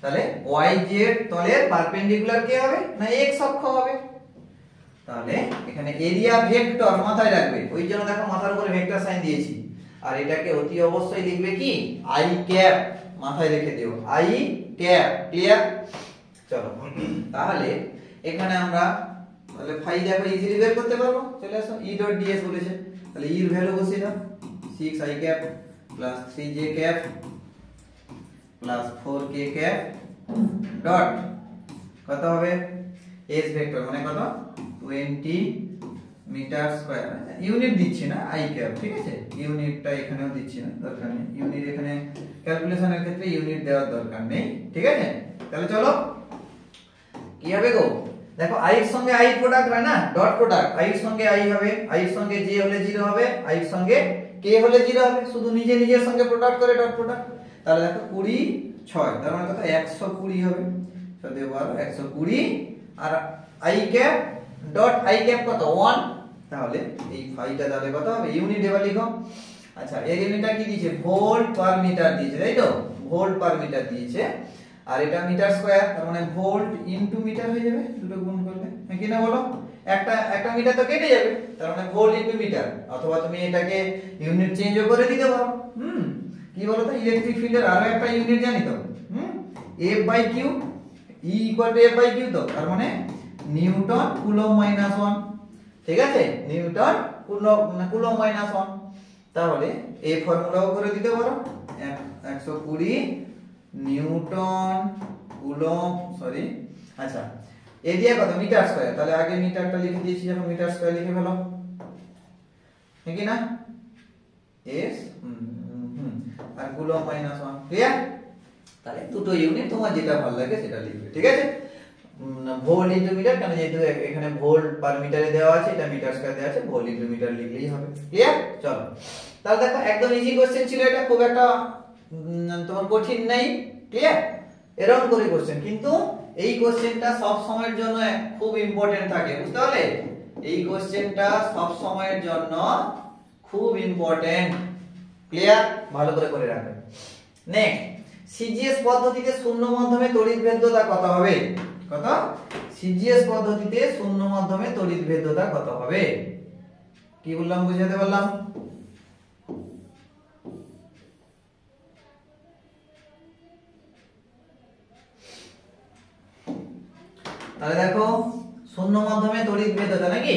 তাহলে YZ তলের পারপেন্ডিকুলার কে হবে না x অক্ষ হবে। তাহলে এখানে এরিয়া ভেক্টর মাথায় রাখবে, ওই জন্য দেখো মাথার উপরে ভেক্টর সাইন দিয়েছি, আর এটাকে অতি অবশ্যই লিখবে কি I ক্যাপ, মাথায় রেখে দিও I ক্যাপ, ক্লিয়ার। চলো তাহলে এখানে আমরা তাহলে ফাই দেখো ইজিলি বের করতে পারবো, চলে আসো E ডট ds বলেছে, তাহলে E এর ভ্যালু বসিয়ে দাও 6 I cap plus 3 J cap plus 4 K cap dot কত হবে S ভেক্টর মানে কত 20 মিটার স্কয়ার, ইউনিট দিচ্ছি না I ক্যাপ, ঠিক আছে, ইউনিটটা এখানেও দিচ্ছি না, দরকার নেই, ইউনিট এখানে ক্যালকুলেশনের ক্ষেত্রে ইউনিট দেওয়ার দরকার নেই, ঠিক আছে। তাহলে চলো কি হবে গো দেখো i এর সঙ্গে i প্রোডাক্ট হয় না, ডট প্রোডাক্ট, i এর সঙ্গে i হবে, i এর সঙ্গে j হলে 0 হবে, i এর সঙ্গে k হলে 0 হবে, শুধু নিজে নিজের সঙ্গে প্রোডাক্ট করে ডট প্রোডাক্ট। তাহলে দেখো 20 6 তার মানে কত 120 হবে, সদে 120 আর i cap dot i cap কত 1, তাহলে এই ফাইটা তাহলে কত হবে ইউনিট এবার লিখো। আচ্ছা এর ইউনিটটা কি দিয়েছে ভোল্ট পার মিটার দিয়েছে, তাই তো ভোল্ট পার মিটার দিয়েছে, আর এটা মিটার স্কয়ার তার মানে ভোল্ট ইনটু মিটার হয়ে যাবে, দুটো গুণ করলে হ্যাঁ কি না বলো, একটা মিটার তো কেটে যাবে, তার মানে ভোল্ট ইনটু মিটার, অথবা তুমি এটাকে ইউনিট চেঞ্জও করে দিতে পারো। কি বলো তো ইলেকট্রিক ফিল্ডের আরো একটা ইউনিট জানি তো, F by Q, E equal to F by Q, তো তার মানে নিউটন কুলম মাইনাস 1, ঠিক আছে নিউটন কুলম মাইনাস 1, তাহলে এই ফর্মুলাও করে দিতে পারো 120 নিউটন কুলম সরি আচ্ছা এরিয়া কত মিটার স্কয়ার, তাহলে আগে মিটারটা লিখে দিয়েছি, যখন মিটার স্কয়ার লিখে ফেলো ঠিক না, এস আর কুলম মাইনাস 1 ক্লিয়ার। তাহলে দুটো ইউনিট তোমার যেটা ভালো লাগে সেটা লিখবে, ঠিক আছে। ভোল্ট ইনটু মিটার, কারণ যেহেতু এখানে ভোল্ট পার মিটারে দেওয়া আছে, এটা মিটার স্কয়ার দেওয়া আছে, ভোল্ট ইনটু মিটার লিখলেই হবে, ক্লিয়ার। চলো তাহলে দেখো একদম ইজি কোশ্চেন ছিল এটা, খুব একটা তোমার কঠিন নাই, ক্লিয়ার। এরকম করে কোশ্চেন, কিন্তু এই কোশ্চেনটা সব সময়ের জন্য খুব ইম্পর্টেন্ট থাকে, বুঝতে পারলে, এই কোশ্চেনটা সব সময়ের জন্য খুব ইম্পর্টেন্ট, ক্লিয়ার, ভালো করে রাখবে। নেক্সট সিজিএস পদ্ধতিতে শূন্য মাধ্যমে তড়িৎ ভেদ্যতা কত হবে, কত সিজিএস পদ্ধতিতে শূন্য মাধ্যমে তড়িৎ ভেদ্যতা কত হবে, কি বললাম বুঝাতে পারলাম? তাহলে দেখো শূন্য মাধ্যমে তড়িৎ ভেদ্যতা নাকি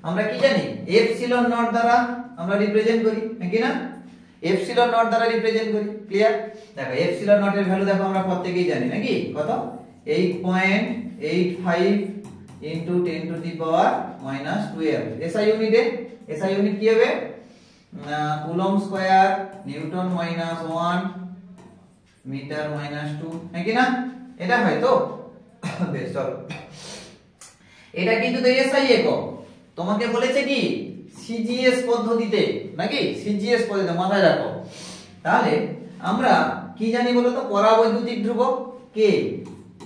আমরা কি জানি এপসিলন নট দ্বারা আমরা রিপ্রেজেন্ট করি নাকি না, এপসিলন নট দ্বারা রিপ্রেজেন্ট করি, ক্লিয়ার। দেখো এপসিলন নট এর ভ্যালু দেখো আমরা প্রত্যেকই জানি নাকি, কত 8.85 into 10 to the power -12, SI ইউনিটে, এসআই ইউনিট কি হবে কুলম স্কয়ার নিউটন -1 মিটার -2 নাকি না, এটা হয় তো বেশ। চলো এটা কিন্তু তো এসআই একক, তোমাকে বলেছে কি সিজিএস পদ্ধতিতে নাকি, সিজিএস পদ্ধতিতে মাথায় রাখো। তাহলে আমরা কি জানি বলো তো পরাবৈদ্যুতিক ধ্রুবক কে,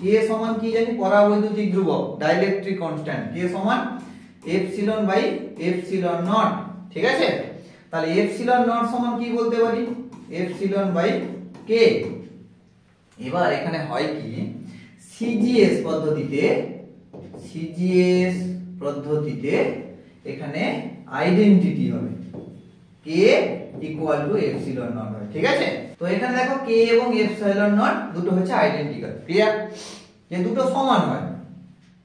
কে সমান কি জানি পরাবৈদ্যুতিক ধ্রুবক ডাইলেকট্রিক কনস্ট্যান্ট কে সমান এপসিলন বাই এপসিলন নট, ঠিক আছে। তাহলে এপসিলন নট সমান কি বলতে পারি এপসিলন বাই কে। এবার এখানে হয় কি সিজিএস পদ্ধতিতে, সিজিএস পদ্ধতিতে এখানে আইডেন্টিটি হবে K equal to epsilon not হয়, ঠিক আছে। তো এখানে দেখো কে এবং এপসিলন নট দুটো হচ্ছে আইডেন্টিক্যাল, ক্লিয়ার, যে দুটো সমান হয়,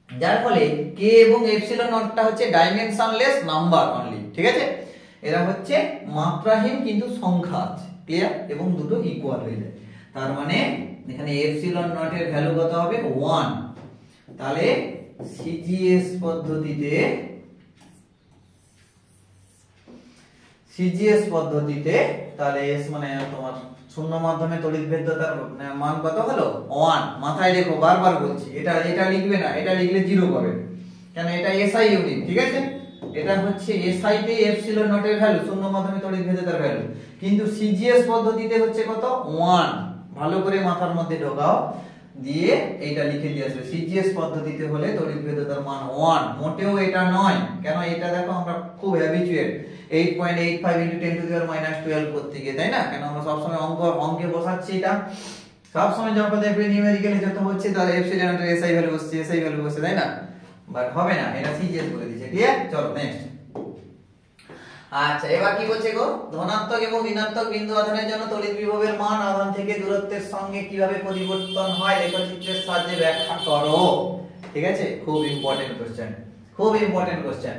যার ফলে কে এবং এপসিলন নটটা হচ্ছে ডাইমেনশনলেস নাম্বার অনলি, ঠিক আছে। এরা হচ্ছে মাত্রাহীন কিন্তু সংখ্যা আছে, ক্লিয়ার, এবং দুটো ইকুয়াল হয়ে যায়, তার মানে এখানে এপসিলন নট এর ভ্যালু কত হবে 1। তাহলে সিজিএস পদ্ধতিতে, সিজিএস পদ্ধতিতে তাহলে এস মানে তোমার শূন্য মাধ্যমে তড়িৎ ভেদ্যতার মান কত হলো 1। মাথায় রেখো, বারবার বলছি, এটা লিখবে না, এটা লিখলে 0 পাবে, কারণ এটা এসআই ইউনিট, ঠিক আছে। এটা হচ্ছে এসআই তে এপসিলন নট এর ভ্যালু, শূন্য মাধ্যমে তড়িৎ ভেদ্যতার ভ্যালু, কিন্তু সিজিএস পদ্ধতিতে হচ্ছে কত 1। ভালো করে মাথার মধ্যে ঢোকাও, দিয়ে এইটা লিখে দিয়ে আসবে, সিজিএস পদ্ধতিতে হলে তড়িৎ ভেদ্যতার মান 1, মোটেও এটা নয়, কেন এটা দেখো আমরা খুব habituate 8.85 into 10 to the power -12 করতে গিয়ে, তাই না, কেন আমরা সব সময় অঙ্কে বসাচ্ছি, এটা সব সময় যখন দেখবে নিউমেরিক্যালি যত হচ্ছে তাহলে এপসিলন এর এসআই ভ্যালু বসছে, এসআই ভ্যালু বসছে, তাই না, বাট হবে না, এটা সিজিএস বলে দিয়েছে, ক্লিয়ার। চলো নেক্সট। আচ্ছা এবার কি বলছে গো, ধনাত্মক এবং ঋণাত্মক বিন্দু আধানের জন্য তড়িৎ বিভবের মান আধান থেকে দূরত্বের সঙ্গে কিভাবে পরিবর্তন হয় লেখচিত্রের সাহায্যে ব্যাখ্যা করো, ঠিক আছে। খুব ইম্পর্টেন্ট কোশ্চেন, খুব ইম্পর্টেন্ট কোশ্চেন।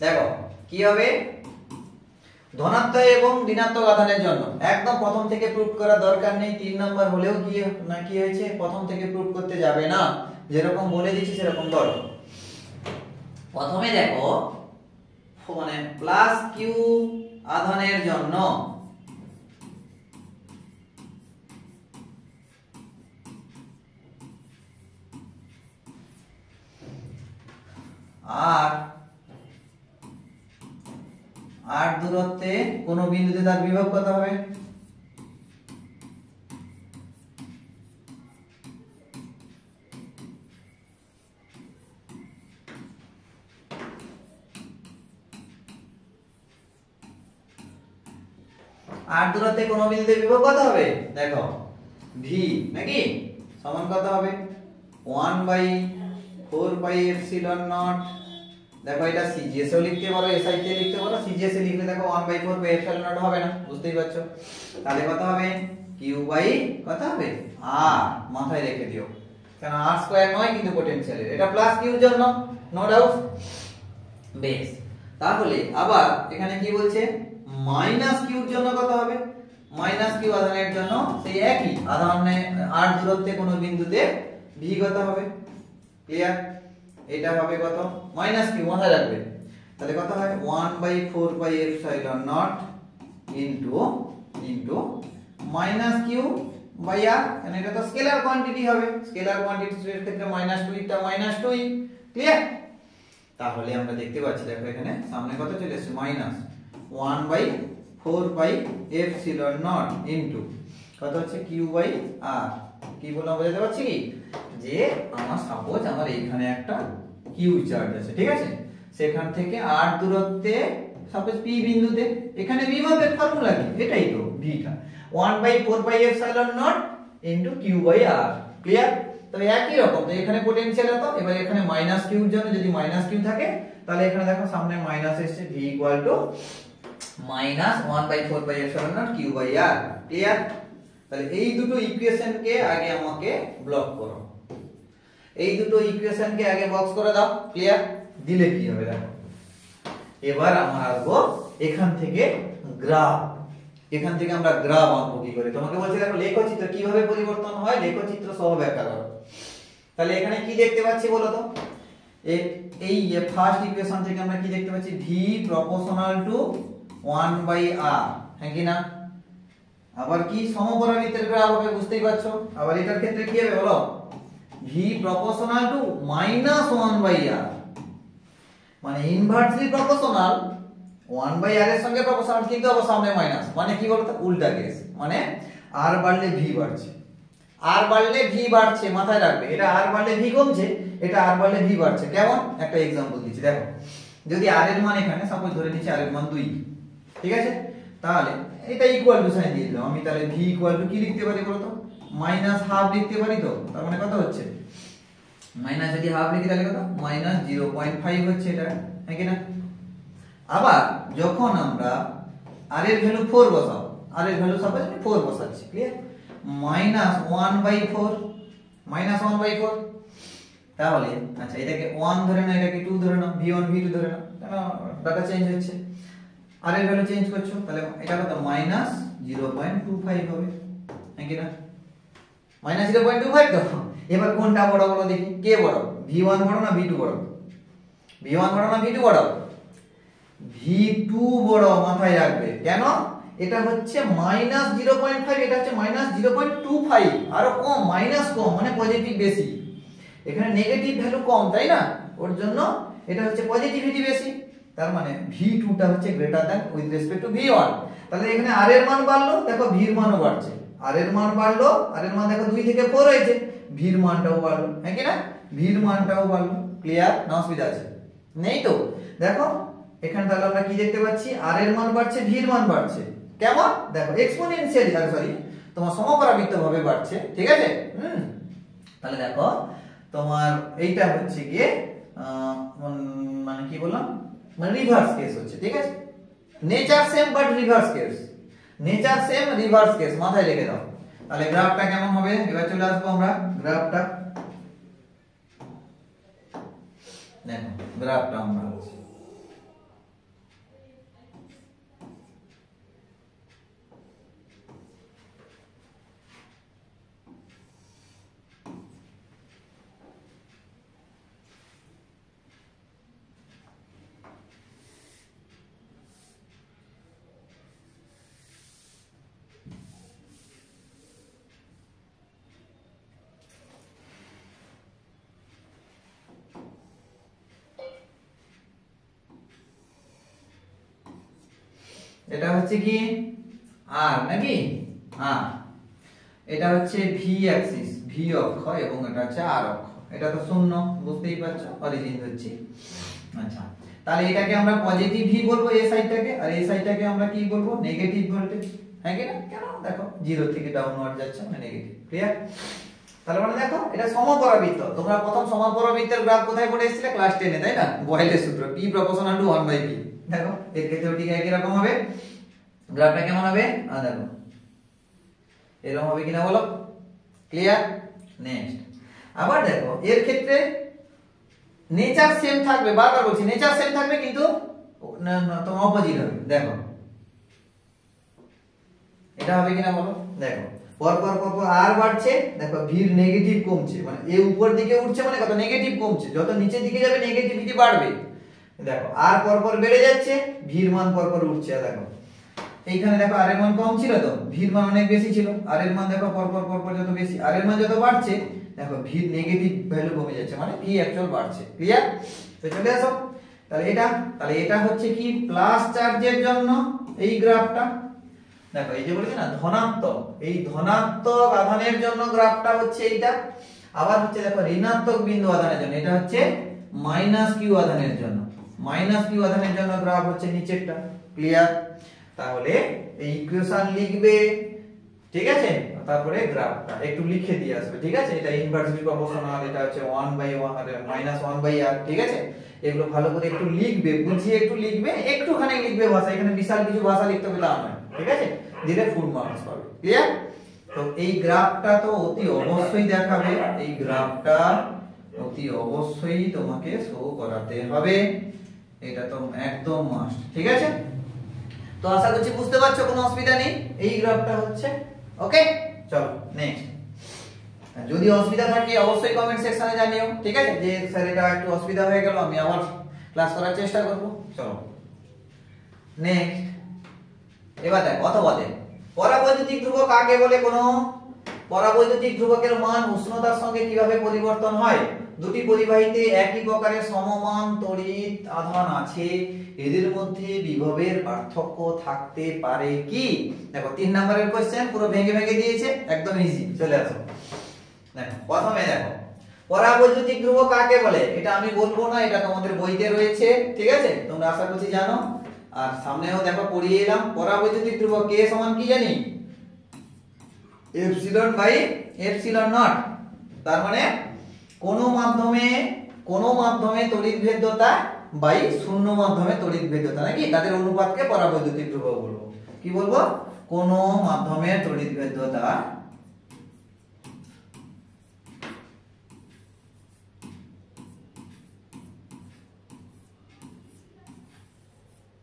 দেখো কি হবে ধনাত্মক এবং ঋণাত্মক আধানের জন্য, একদম প্রথম থেকে প্রুফ করা দরকার নেই, 3 নাম্বার হলেও কি না কি হয়েছে প্রথম থেকে প্রুফ করতে যাবে না, যেরকম বলে দিচ্ছি সেরকম করো। প্রথমে দেখো মানে প্লাস কিউ আধানের জন্য আর দূরত্বে কোন বিন্দুতে তার বিভব কত হবে? আর দূরত্বে কোন বিন্দুতে বিভব কত হবে? দেখো ভি নাকি সমান কত হবে? 1/4πε0। দেখো এটা সিজিএস এও লিখতে পারো, এসআই তে লিখতে পারো। সিজিএস এ লিখলে দেখো 1/4πε0 হবে না, বুঝতেই পারছো। তাহলে কত হবে? কিউ বাই কত হবে? আর মাথায় রেখে দিও, কারণ আর স্কয়ার নয় কিন্তু পোটেনশিয়ালের, এটা প্লাস কিউর জন্য, নো ডাউট। বেশ, তাহলে আবার এখানে কি বলছে? মাইনাস কিউর জন্য কত হবে? মাইনাস কিউ আধানের জন্য সেই একই আধানে আর দূরত্বে কোন বিন্দুতে ভি কত হবে? ক্লিয়ার? এটা হবে কত? মাইনাস কিউ, মাথায় রাখবে। তাহলে কত হয়? 1/4πε0 ইনটু মাইনাস কিউ বাই আর, মানে এটা তো স্কেলার কোয়ান্টিটি হবে, স্কেলার কোয়ান্টিটির ক্ষেত্রে -2 টা -2। ক্লিয়ার? তাহলে আমরা দেখতে পাচ্ছি, দেখো এখানে সামনে কত চলে আসছে? -1/4πε0 ইনটু কত হচ্ছে? কিউ বাই আর। কি বললাম বুঝতে পারছি কি? যে আমার সাপোজ আমার এইখানে একটা কিউ চার্জ আছে, ঠিক আছে? সেখান থেকে আর দূরত্বে সাপোজ পি বিন্দুতে, এখানে বিভবের ফর্মুলা কি? এটাই তো ভিটা, 1/4πε0 into Q by R. Clear? তবে একই রকম, তো এখানে পোটেনশিয়াল এত, এবার এখানে মাইনাস কিউর জন্য যদি মাইনাস কিউ থাকে, তাহলে এখানে দেখো সামনে মাইনাস এসেছে, V equal to -1/4πε0 Q by R. Clear? তাহলে এই দুটো ইকুয়েশনকে আগে আমাকে ব্লক করো, এই দুটো ইকুয়েশনকে আগে বক্স করে দাও। ক্লিয়ার? দিলে কি হবে দেখো, এবার আমরা আসবো এখান থেকে গ্রাফ, এখান থেকে আমরা গ্রাফ আঁকবো কি করে। তোমাকে বলছি দেখো লেখচিত্র কিভাবে পরিবর্তন হয়, লেখচিত্র সহ ব্যাখ্যা করো। তাহলে এখানে কি দেখতে পাচ্ছি বলো তো? এই ফার্স্ট ইকুয়েশন থেকে আমরা কি দেখতে পাচ্ছি? ভি প্রপোর্শনাল টু 1/r, হ্যাঁ কি না? আবার কি সমপরাবৃত্তের গ্রাফ হবে, বুঝতেই পারছো। আবার এটার ক্ষেত্রে কি হবে বলো? ভি প্রপোর্শনাল টু -1/r, মানে ইনভার্সলি প্রপোর্শনাল 1/r এর সঙ্গে প্রপোর্শনাল, কিন্তু আবার সামনে মাইনাস, মানে কি বলতো? উল্টা কেস, মানে আর বাড়লে ভি বাড়ছে, আর বাড়লে ভি বাড়ছে, মাথায় রাখবে। এটা আর বাড়লে ভি কমছে, এটা আর বাড়লে ভি বাড়ছে। কেমন? একটা एग्जांपल দিচ্ছি দেখো। যদি আর এর মান এখানে সাপোজ ধরে নিচ্ছি আর এর মান 2, ঠিক আছে? তাহলে এটা ইকুয়াল টু সাইন দিয়ে দিলাম আমি, তাহলে ভি ইকুয়াল টু কি লিখতে পারি বলো তো? -1/2 লিখতে পারি তো। তার মানে কত হচ্ছে? মাইনাস যদি হাফ লিখি তাহলে কত? -0.5 হচ্ছে এটা, হ্যাঁ কি না? আবার যখন আমরা আর এর ভ্যালু 4 বসাবো, আর এর ভ্যালু সাপোজ আমি 4 বসাচ্ছি, ক্লিয়ার? -1/4, -1/4, তাহলে আচ্ছা এটাকে 1 ধরে নাও, এটাকে 2 ধরে নাও, v1 v2 ধরে নাও, কেন ডাটা চেঞ্জ হচ্ছে, আর এর ভ্যালু চেঞ্জ করছো, তাহলে এটা কত? -0.25 হবে, হ্যাঁ কি না? -0.25 তো। এবার কোনটা বড় বলো দেখি, কে বড়? v1 বড় না v2 বড়? v1 বড় না v2 বড়? v2 বড়, মাথায় রাখবে। কেন? এটা হচ্ছে -0.5, এটা হচ্ছে -0.25, আরো কম, মাইনাস কম, মানে পজিটিভ বেশি। এখানে নেগেটিভ ভ্যালু কম, তাই না? ওর জন্য এটা হচ্ছে পজিটিভিটি বেশি, তার মানে v2 টা হচ্ছে greater than with respect to v1। তাহলে এখানে r এর মান বাড়লো, দেখো v এর মানও বাড়ছে। r এর মান বাড়লো, r এর মান দেখো 2 থেকে 4 হয়েছে, v এর মানটাও বাড়লো, হ্যাঁ কি না? v এর মানটাও বাড়লো। ক্লিয়ার? না অসুবিধা আছে? নেই তো? দেখো এখানে তাহলে আমরা কি দেখতে পাচ্ছি? r এর মান বাড়ছে, v এর মান বাড়ছে। কেমন? দেখো এক্সপোনেনশিয়ালি, সরি তোমার সমপরাবৃত্ত ভাবে বাড়ছে, ঠিক আছে? তাহলে দেখো তোমার এইটা হচ্ছে গিয়ে মানে কি বললাম, মানে রিভার্স কেস হচ্ছে, ঠিক আছে? Nature same but reverse case, nature same reverse case, মাথায় রেখে দাও। তাহলে গ্রাফটা কেমন হবে? এবার চলে আসবো আমরা গ্রাফটা, দেখো গ্রাফটা আমরা এটা হচ্ছে কি আর নাকি আর, এটা হচ্ছে ভি অ্যাক্সিস, ভি অক্ষ এবং এটা হচ্ছে আর অক্ষ। এটা তো শূন্য, বুঝতেই পারছো, অরিজিন হচ্ছে। আচ্ছা, তাহলে এটাকে আমরা পজিটিভ ভি বলবো এই সাইডটাকে, আর এই সাইডটাকে আমরা কি বলবো নেগেটিভ ভোল্টেজ, হ্যাঁ কি না? কেন দেখো 0 থেকে ডাউনওয়ার্ড যাচ্ছে মানে নেগেটিভ। ক্লিয়ার? তাহলে মানে দেখো এটা সমপরাবৃত্ত। তোমরা প্রথম সমপরাবৃত্তের গ্রাফ কোথায় পড়ে এসেছিলে? ক্লাস 10 এ, তাই না? বয়েলের সূত্র P প্রপোর্শনাল টু 1/p। দেখো এর ক্ষেত্রেও ঠিক একই রকম হবে। গ্রাফটা কেমন হবে? দেখো এরকম হবে কিনা বলো? ক্লিয়ার? নেক্সট আবার দেখো এর ক্ষেত্রে নেচার সেম থাকবে, বারবার বলছি নেচার সেম থাকবে, কিন্তু তোমার অপোজিট হবে। দেখো এটা হবে কিনা বলো? দেখো পর পর পর পর আর বাড়ছে, দেখো ভির নেগেটিভ কমছে, মানে এ উপর দিকে উঠছে মানে কত নেগেটিভ কমছে, যত নিচের দিকে যাবে নেগেটিভিটি বাড়বে। দেখো আর পর পর বেড়ে যাচ্ছে, ভির মান পর পর উঠছে। দেখো এইখানে দেখো আর এর মান কম ছিল, তো ভির মান অনেক বেশি ছিল। আর এর মান দেখো পর পর পর পর যত বেশি, আর এর মান যত বাড়ছে, দেখো ভির নেগেটিভ ভ্যালু কমে যাচ্ছে, মানে ভি অ্যাকচুয়াল বাড়ছে। ক্লিয়ার? তো চলে আসো তাহলে এটা হচ্ছে কি প্লাস চার্জের জন্য এই গ্রাফটা। দেখো এই যে বলেছি না ধনাত্মক, এই ধনাত্মক আধানের জন্য গ্রাফটা হচ্ছে এইটা। আবার হচ্ছে দেখো ঋণাত্মক বিন্দু আধানের জন্য এটা হচ্ছে মাইনাস কিউ আধানের জন্য, মাইনাস কিউ আধানের জন্য গ্রাফ হচ্ছে নিচেরটা। ক্লিয়ার? তাহলে এই ইকুয়েশন লিখবে, ঠিক আছে? তারপরে গ্রাফটা একটু লিখে দিয়ে আসবে, ঠিক আছে? এটা ইনভার্সলি প্রপোর্শনাল, এটা হচ্ছে 1/1 আর -1/r, ঠিক আছে? এগুলো ভালো করে একটু লিখবে, বুঝিয়ে একটু লিখবে, একটুখানি লিখবে ভাষা, এখানে বিশাল কিছু ভাষা লিখতে হবে তা নয়, ঠিক আছে? দিলে ফুল মার্কস পাবে। ক্লিয়ার? তো এই গ্রাফটা তো অতি অবশ্যই দেখাবে, এই গ্রাফটা অতি অবশ্যই তোমাকে শো করাতে হবে, এটা তো একদম মাস্ট, ঠিক আছে? তো আশা করছি বুঝতে পারছো, কোনো অসুবিধা নেই। এই গ্রাফটা হচ্ছে ওকে। চলো নেক্সট, যদি অসুবিধা থাকে অবশ্যই কমেন্ট সেকশনে জানিও, ঠিক আছে? যে স্যার এটা একটু অসুবিধা হয়ে গেল, আমি আবার ক্লাস করার চেষ্টা করব। চলো নেক্সট, এবার দেখো অথবা পরাবৈদ্যুতিক ধ্রুবক কাকে বলে? কোনো পরাবৈদ্যুতিক ধ্রুবকের মান উষ্ণতার সঙ্গে কিভাবে পরিবর্তন হয়? দুটি পরিবাহীতে একই প্রকারের সমমান তড়িৎ আধান আছে, এদের মধ্যে বিভবের পার্থক্য থাকতে পারে কি? দেখো 3 নম্বরের কোশ্চেন, পুরো ভেঙে ভেঙে দিয়েছে, একদম ইজি। চলে আসো দেখো প্রথমে দেখো পরাবৈদ্যুতিক ধ্রুবক কাকে বলে? এটা আমি বলবো না, এটা তোমাদের বইতে রয়েছে, ঠিক আছে? তোমরা আশা করছি জানো। আর সামনেও দেখো পড়িয়ে এলাম, পরাবৈদ্যুতিক ধ্রুবক কে সমান কি জানি? Epsilon by epsilon naught. তার মানে কোন মাধ্যমে তড়িৎ ভেদ্যতা বাই শূন্য মাধ্যমে তড়িৎ ভেদ্যতা, নাকি? তাদের অনুপাতকে পরাবৈদ্যুতিক ধ্রুবক বলবো। কি বলবো? কোন মাধ্যমে তড়িৎ ভেদ্যতা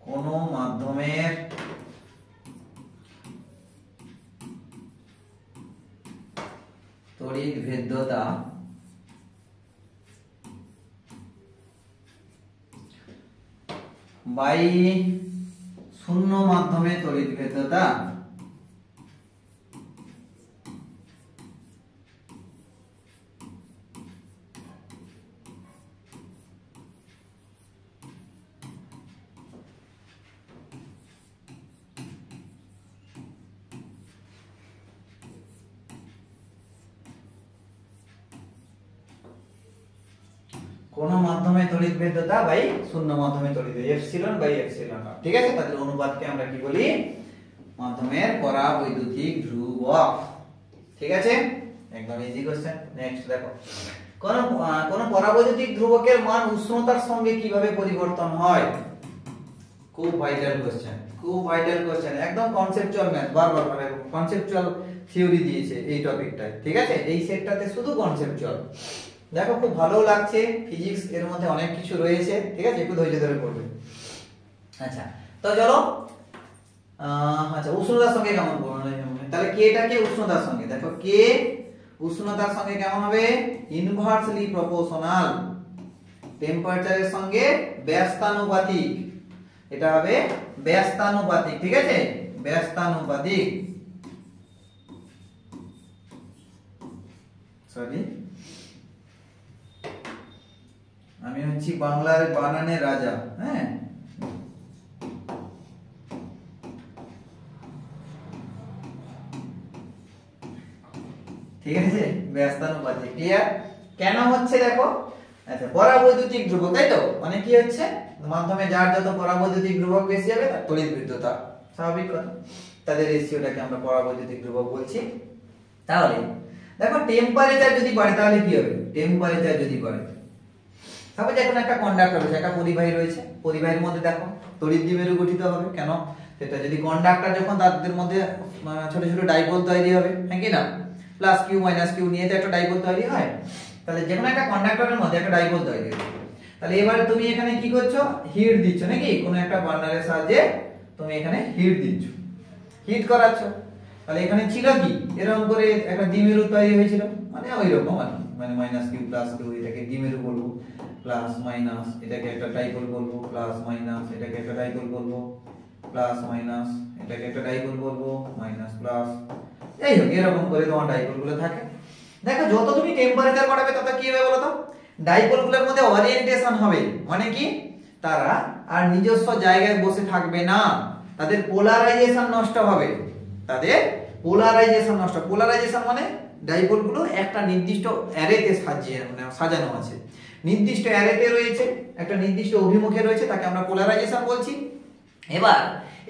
কোন মাধ্যমের তড়িৎ ভেদ্যতা বাই শূন্য মাধ্যমে তড়িৎ ভেদ্যতা কোন মাধ্যমে তড়িৎ ভেদ্যতা বাই শূন্য মাধ্যমে তড়িৎ এপসিলন বাই এপসিলন নট, ঠিক আছে? তাদের অনুপাতকে আমরা কি বলি? মাধ্যমের পরাবৈদ্যুতিক ধ্রুবক, ঠিক আছে? একদম ইজি কোশ্চেন। নেক্সট দেখো কোন পরাবৈদ্যুতিক ধ্রুবকের মান উষ্ণতার সঙ্গে কিভাবে পরিবর্তন হয়? খুব ভাইটাল কোশ্চেন, খুব ভাইটাল কোশ্চেন, একদম কনসেপচুয়াল ম্যাথ, বারবার মানে কনসেপচুয়াল থিওরি দিয়েছে এই টপিকটায়, ঠিক আছে? এই সেটটাতে শুধু কনসেপচুয়াল। দেখো খুব ভালো লাগছে, ফিজিক্স এর মধ্যে অনেক কিছু রয়েছে, ঠিক আছে? একটু ধৈর্য ধরে পড়বে। আচ্ছা তো চলো, আচ্ছা উষ্ণতার সঙ্গে কেমন বলবো? তাহলে কেটাকে উষ্ণতার সঙ্গে, দেখো কে উষ্ণতার সঙ্গে কেমন হবে? ইনভার্সলি প্রপোর্শনাল, টেম্পারেচারের সঙ্গে ব্যস্তানুপাতিক, এটা হবে ব্যস্তানুপাতিক, ঠিক আছে? ব্যস্তানুপাতিক, সরি আমি হচ্ছি বাংলার বানানের রাজা, হ্যাঁ? ঠিক আছে, ব্যস্তানুপাতিক। ক্লিয়ার? কেন হচ্ছে দেখো, আচ্ছা পরাবৈদ্যুতিক ধ্রুবক, তাই তো, মানে কি হচ্ছে মাধ্যমে যার যত পরাবৈদ্যুতিক ধ্রুবক বেশি হবে তার তড়িৎ বিদ্যুৎ, স্বাভাবিক কথা, তাদের রেশিওটাকে আমরা পরাবৈদ্যুতিক ধ্রুবক বলছি। তাহলে দেখো টেম্পারেচার যদি বাড়ে তাহলে কি হবে, টেম্পারেচার যদি বাড়ে, সাপোজ এখন একটা কন্ডাক্টর রয়েছে, একটা পরিবাহী রয়েছে, পরিবাহীর মধ্যে দেখো তড়িৎ দ্বিমেরু গঠিত হবে। কেন? সেটা যদি কন্ডাক্টর যখন তাদের মধ্যে ছোট ছোট ডাইপোল তৈরি হবে, হ্যাঁ কি না, প্লাস কিউ মাইনাস কিউ নিয়ে তো একটা ডাইপোল তৈরি হয়। তাহলে যে কোনো একটা কন্ডাক্টরের মধ্যে একটা ডাইপোল তৈরি হবে। তাহলে এবারে তুমি এখানে কি করছো, হিট দিচ্ছ নাকি, কোনো একটা বার্নারের সাহায্যে তুমি এখানে হিট দিচ্ছ, হিট করাচ্ছ। তাহলে এখানে ছিল কি, এরকম করে একটা দ্বিমেরু তৈরি হয়েছিল, মানে ওই রকম আর কি, মানে মাইনাস কিউ প্লাস কিউ, এটাকে দ্বিমেরু বলবো, প্লাস মাইনাস এটাকে একটা ডাইপোল বলবো, প্লাস মাইনাস এটাকে একটা ডাইপোল বলবো, প্লাস মাইনাস এটাকে একটা ডাইপোল বলবো, মাইনাস প্লাস, যাই হোক এরকম করে তোমার ডাইপোল গুলো থাকে। দেখো যত তুমি টেম্পারেচার বাড়াবে তত কি হবে বলো তো, ডাইপোল গুলোর মধ্যে ওরিয়েন্টেশন হবে, মানে কি তারা আর নিজস্ব জায়গায় বসে থাকবে না, তাদের পোলারাইজেশন নষ্ট হবে, তাদের পোলারাইজেশন নষ্ট। পোলারাইজেশন মানে ডাইপোল গুলো একটা নির্দিষ্ট অ্যারেতে সাজানো আছে, নির্দিষ্ট অ্যারেতে রয়েছে, একটা নির্দিষ্ট অভিমুখে রয়েছে, তাকে আমরা পোলারাইজেশন বলছি। এবার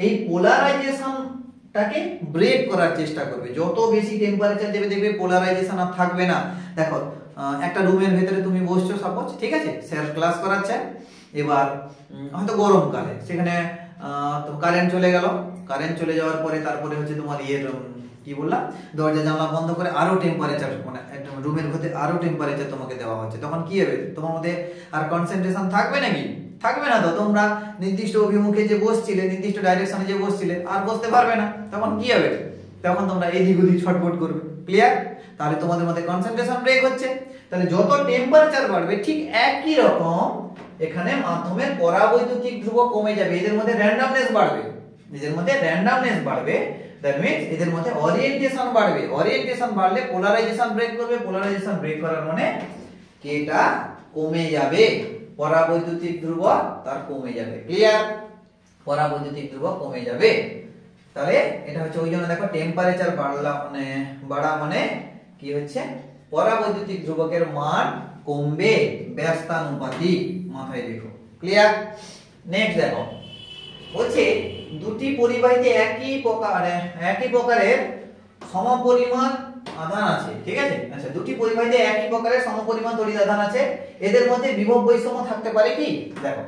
এই পোলারাইজেশনটাকে ব্রেক করার চেষ্টা করবে, যত বেশি টেম্পারেচার দেবে দেখবে পোলারাইজেশন আর থাকবে না। দেখো একটা রুমের ভেতরে তুমি বসছো সাপোজ, ঠিক আছে, স্যার ক্লাস করাচ্ছে, এবার হয়তো গরমকালে সেখানে কারেন্ট চলে গেল, কারেন্ট চলে যাওয়ার পরে তারপরে হচ্ছে তোমার কি বললাম, দরজা জানলা বন্ধ করে আরো টেম্পারেচার, মানে রুমের ভেতরে আরো টেম্পারেচার তোমাকে দেওয়া হচ্ছে, তখন কি হবে, তোমার মধ্যে আর কনসেন্ট্রেশন থাকবে নাকি, থাকবে না তো, তোমরা নির্দিষ্ট অভিমুখে যে বসছিলে, নির্দিষ্ট ডাইরেকশনে যে বসছিলে আর বসতে পারবে না, তখন কি হবে, তখন তোমরা এদিক ওদিক ছটফট করবে। ক্লিয়ার? তাহলে তোমাদের মধ্যে কনসেন্ট্রেশন ব্রেক হচ্ছে। তাহলে যত টেম্পারেচার বাড়বে ঠিক একই রকম এখানে মাধ্যমের পরাবৈদ্যুতিক ধ্রুবক কমে যাবে, এদের মধ্যে র্যান্ডমনেস বাড়বে, এদের মধ্যে র্যান্ডমনেস বাড়বে, দ্যাট মিন্স এদের মধ্যে ওরিয়েন্টেশন বাড়বে, ওরিয়েন্টেশন বাড়লে পোলারাইজেশন ব্রেক করবে, পোলারাইজেশন ব্রেক করার মানে কেটা কমে যাবে, পরাবৈদ্যুতিক ধ্রুবক তার কমে যাবে। ক্লিয়ার? পরাবৈদ্যুতিক ধ্রুবক কমে যাবে। তাহলে এটা হচ্ছে ওই জন্য দেখো টেম্পারেচার বাড়া মানে কি হচ্ছে, পরাবৈদ্যুতিক ধ্রুবকের মান কমবে, ব্যস্তানুপাতিক, মাথায় রেখো। ক্লিয়ার? নেক্সট দেখো বলছে দুটি পরিবাহীতে একই প্রকারের সমপরিমাণ আধান আছে, ঠিক আছে, আচ্ছা দুটি পরিবাহীতে একই প্রকারের সমপরিমাণ তড়িৎ আধান আছে, এদের মধ্যে বিভব বৈষম্য থাকতে পারে কি, দেখো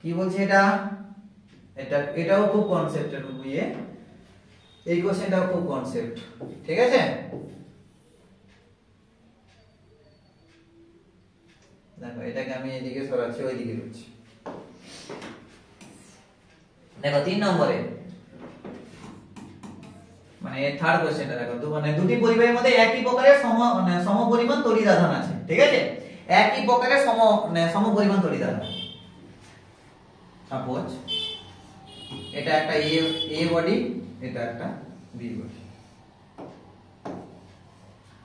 কি বলছে এটাও খুব কনসেপ্টের বইয়ে, এই কোশ্চেনটাও খুব কনসেপ্ট, ঠিক আছে। দেখো এটাকে আমি এদিকে সরাচ্ছি, ওইদিকে রয়েছে। দেখো 3 নম্বরে মানে থার্ড কোশ্চেনটা দেখো, মানে দুটি পরিবাহীর মধ্যে একই প্রকারের সমপরিমাণ তড়িৎ আধান আছে, ঠিক আছে, একই প্রকারের সমপরিমাণ তড়িৎ আধান। সাপোজ এটা একটা এ বডি, এটা একটা বি বডি,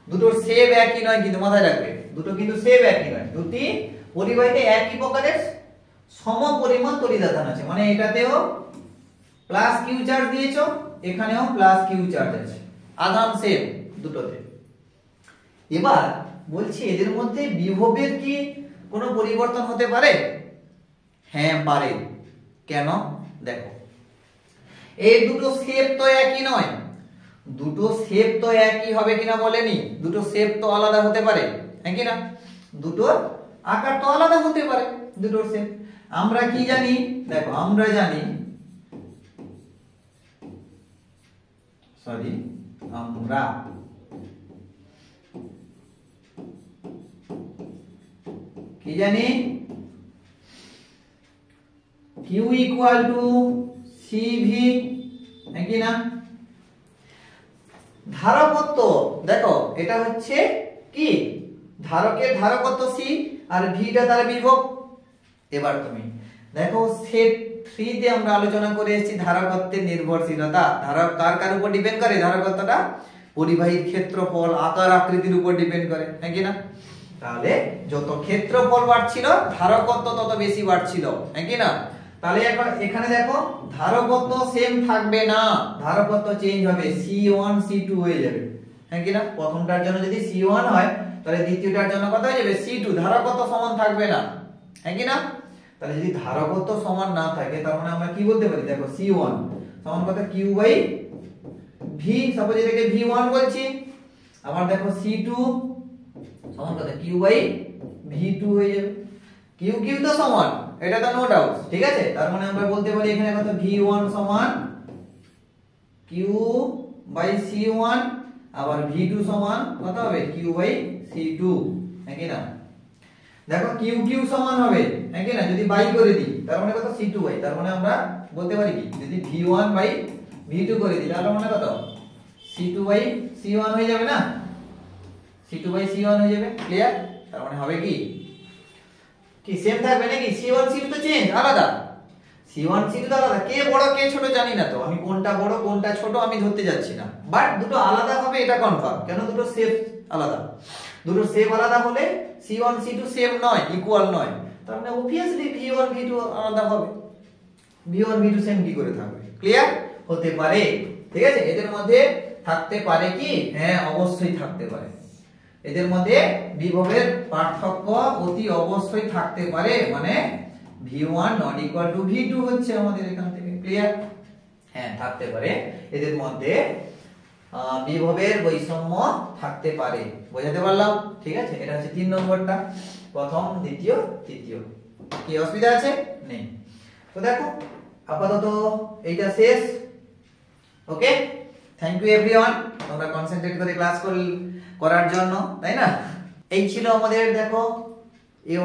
দুটো শেপ একই নয় কিন্তু, মাথায় রাখবে দুটো কিন্তু শেপ একই নয়, দুটি পরিবাহীতে একই প্রকারের সমপরিমাণ তড়িৎ আধান আছে, মানে এটাতেও প্লাস কিউ চার্জ দিয়েছো, এখানেও প্লাস কিউ চার্জ আছে, আধান সেম দুটোতে। এবার বলছি এদের মধ্যে বিভবের কি কোনো পরিবর্তন হতে পারে? হ্যাঁ পারে। কেন? দেখো এই দুটো শেপ তো একই নয়, দুটো শেপ তো একই হবে কিনা বলেনি, দুটো শেপ তো আলাদা হতে পারে, হ্যাঁ কিনা, দুটো আকার তো আলাদা হতে পারে দুটোর শেপ। আমরা কি জানি, দেখো আমরা জানি আমরা কি জানি, Q ইকুয়াল টু CV, নাকি না, ধারকত্ব দেখো এটা হচ্ছে কি, ধারকের ধারকত্ব C আর ভিটা তার বিভব। এবার তুমি দেখো সেট 3 তে আমরা আলোচনা করে এসেছি ধারকত্বের নির্ভরশীলতা, ধারক কার কার উপর ডিপেন্ড করে, ধারকত্বটা পরিবাহীর ক্ষেত্রফল আকার আকৃতির উপর ডিপেন্ড করে, হ্যাঁ কি না, তাহলে যত ক্ষেত্রফল বাড়ছিল ধারকত্ব তত বেশি বাড়ছিল, হ্যাঁ কি না। তাহলে এখন এখানে দেখো ধারকত্ব সেম থাকবে না, ধারকত্ব চেঞ্জ হবে, C1 C2 হয়ে যাবে, হ্যাঁ কি না? প্রথমটার জন্য যদি C1 হয় তাহলে দ্বিতীয়টার জন্য কত হয়ে যাবে C2, ধারকত্ব সমান থাকবে না, হ্যাঁ কি না? তাহলে যদি ধারকত্ব সমান না থাকে তার মানে আমরা কি বলতে পারি, দেখো C1 সমান কত Q বাই V, সাপোজ এটাকে V1 বলছি, আবার দেখো C2 সমান কত Q বাই V2 হয়ে যাবে। Q তো সমান, এটা তো নো ডাউট, ঠিক আছে? তার মানে আমরা বলতে পারি এখানে কত V1 সমান Q বাই C1, আবার V2 সমান কত হবে Q বাই C2, হ্যাঁ কি না? দেখো Q সমান হবে, হ্যাঁ কি না? যদি বাই করে দিই তার মানে কত C2 বাই, তার মানে আমরা বলতে পারি কি, যদি V1 বাই V2 করে দিই তাহলে মানে কত C2 বাই C1 হয়ে যাবে না? C2 বাই C1 হয়ে যাবে, ক্লিয়ার? তার মানে হবে কি সেম থাকবে নাকি? C1 C2 তো চেঞ্জ, আলাদা। C1 C2 তো আলাদা, কে বড় কে ছোট জানি না, তো আমি কোনটা বড় কোনটা ছোট আমি ধরতে যাচ্ছি না, বাট দুটো আলাদা হবে এটা কনফার্ম। কেন? দুটো শেপ আলাদা, দুটো শেপ আলাদা হলে C1 C2 সেম নয়, ইকুয়াল নয়, তার মানে obviously V1 V2 আলাদা হবে। V1 V2 সেম কি করে থাকবে? ক্লিয়ার? হতে পারে, ঠিক আছে? এদের মধ্যে থাকতে পারে কি? হ্যাঁ অবশ্যই থাকতে পারে, এদের মধ্যে বিভবের পার্থক্য অতি অবশ্যই থাকতে পারে, মানে V1 not equal to V2 হচ্ছে আমাদের এখান থেকে, ক্লিয়ার? হ্যাঁ থাকতে পারে, এদের মধ্যে বিভবের বৈষম্য থাকতে পারে, বোঝাতে পারলাম? ঠিক আছে, এটা হচ্ছে 3 নম্বরটা, প্রথম দ্বিতীয় তৃতীয়। কি অসুবিধা আছে? নেই। তো দেখো আপাতত এইটা শেষ। ওকে, থ্যাংক ইউ এভরিওয়ান, তোমরা কনসেন্ট্রেট করে ক্লাস করার জন্য, তাই না? এই ছিল আমাদের দেখো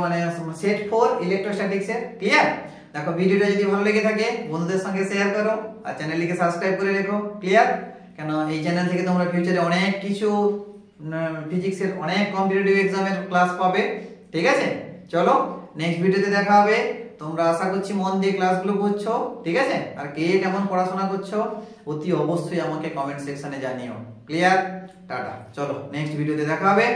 মানে সেট 4 ইলেকট্রোস্ট্যাটিক্স এর, ক্লিয়ার? দেখো ভিডিওটা যদি ভালো লেগে থাকে বন্ধুদের সঙ্গে শেয়ার করো আর চ্যানেলটিকে সাবস্ক্রাইব করে রেখো, ক্লিয়ার? কেন এই চ্যানেল থেকে তোমরা ফিউচারে অনেক কিছু ফিজিক্স এর অনেক কম্পিটিটিভ এক্সামের ক্লাস পাবে, ঠিক আছে? চলো নেক্সট ভিডিওতে দেখা হবে। তোমরা আশা করছি মন দিয়ে ক্লাসগুলো করছো, ঠিক আছে? আর কে কেমন পড়াশোনা করছো অতি অবশ্যই আমাকে কমেন্ট সেকশনে জানিও, ক্লিয়ার? টাটা, চলো নেক্সট ভিডিওতে দেখা হবে।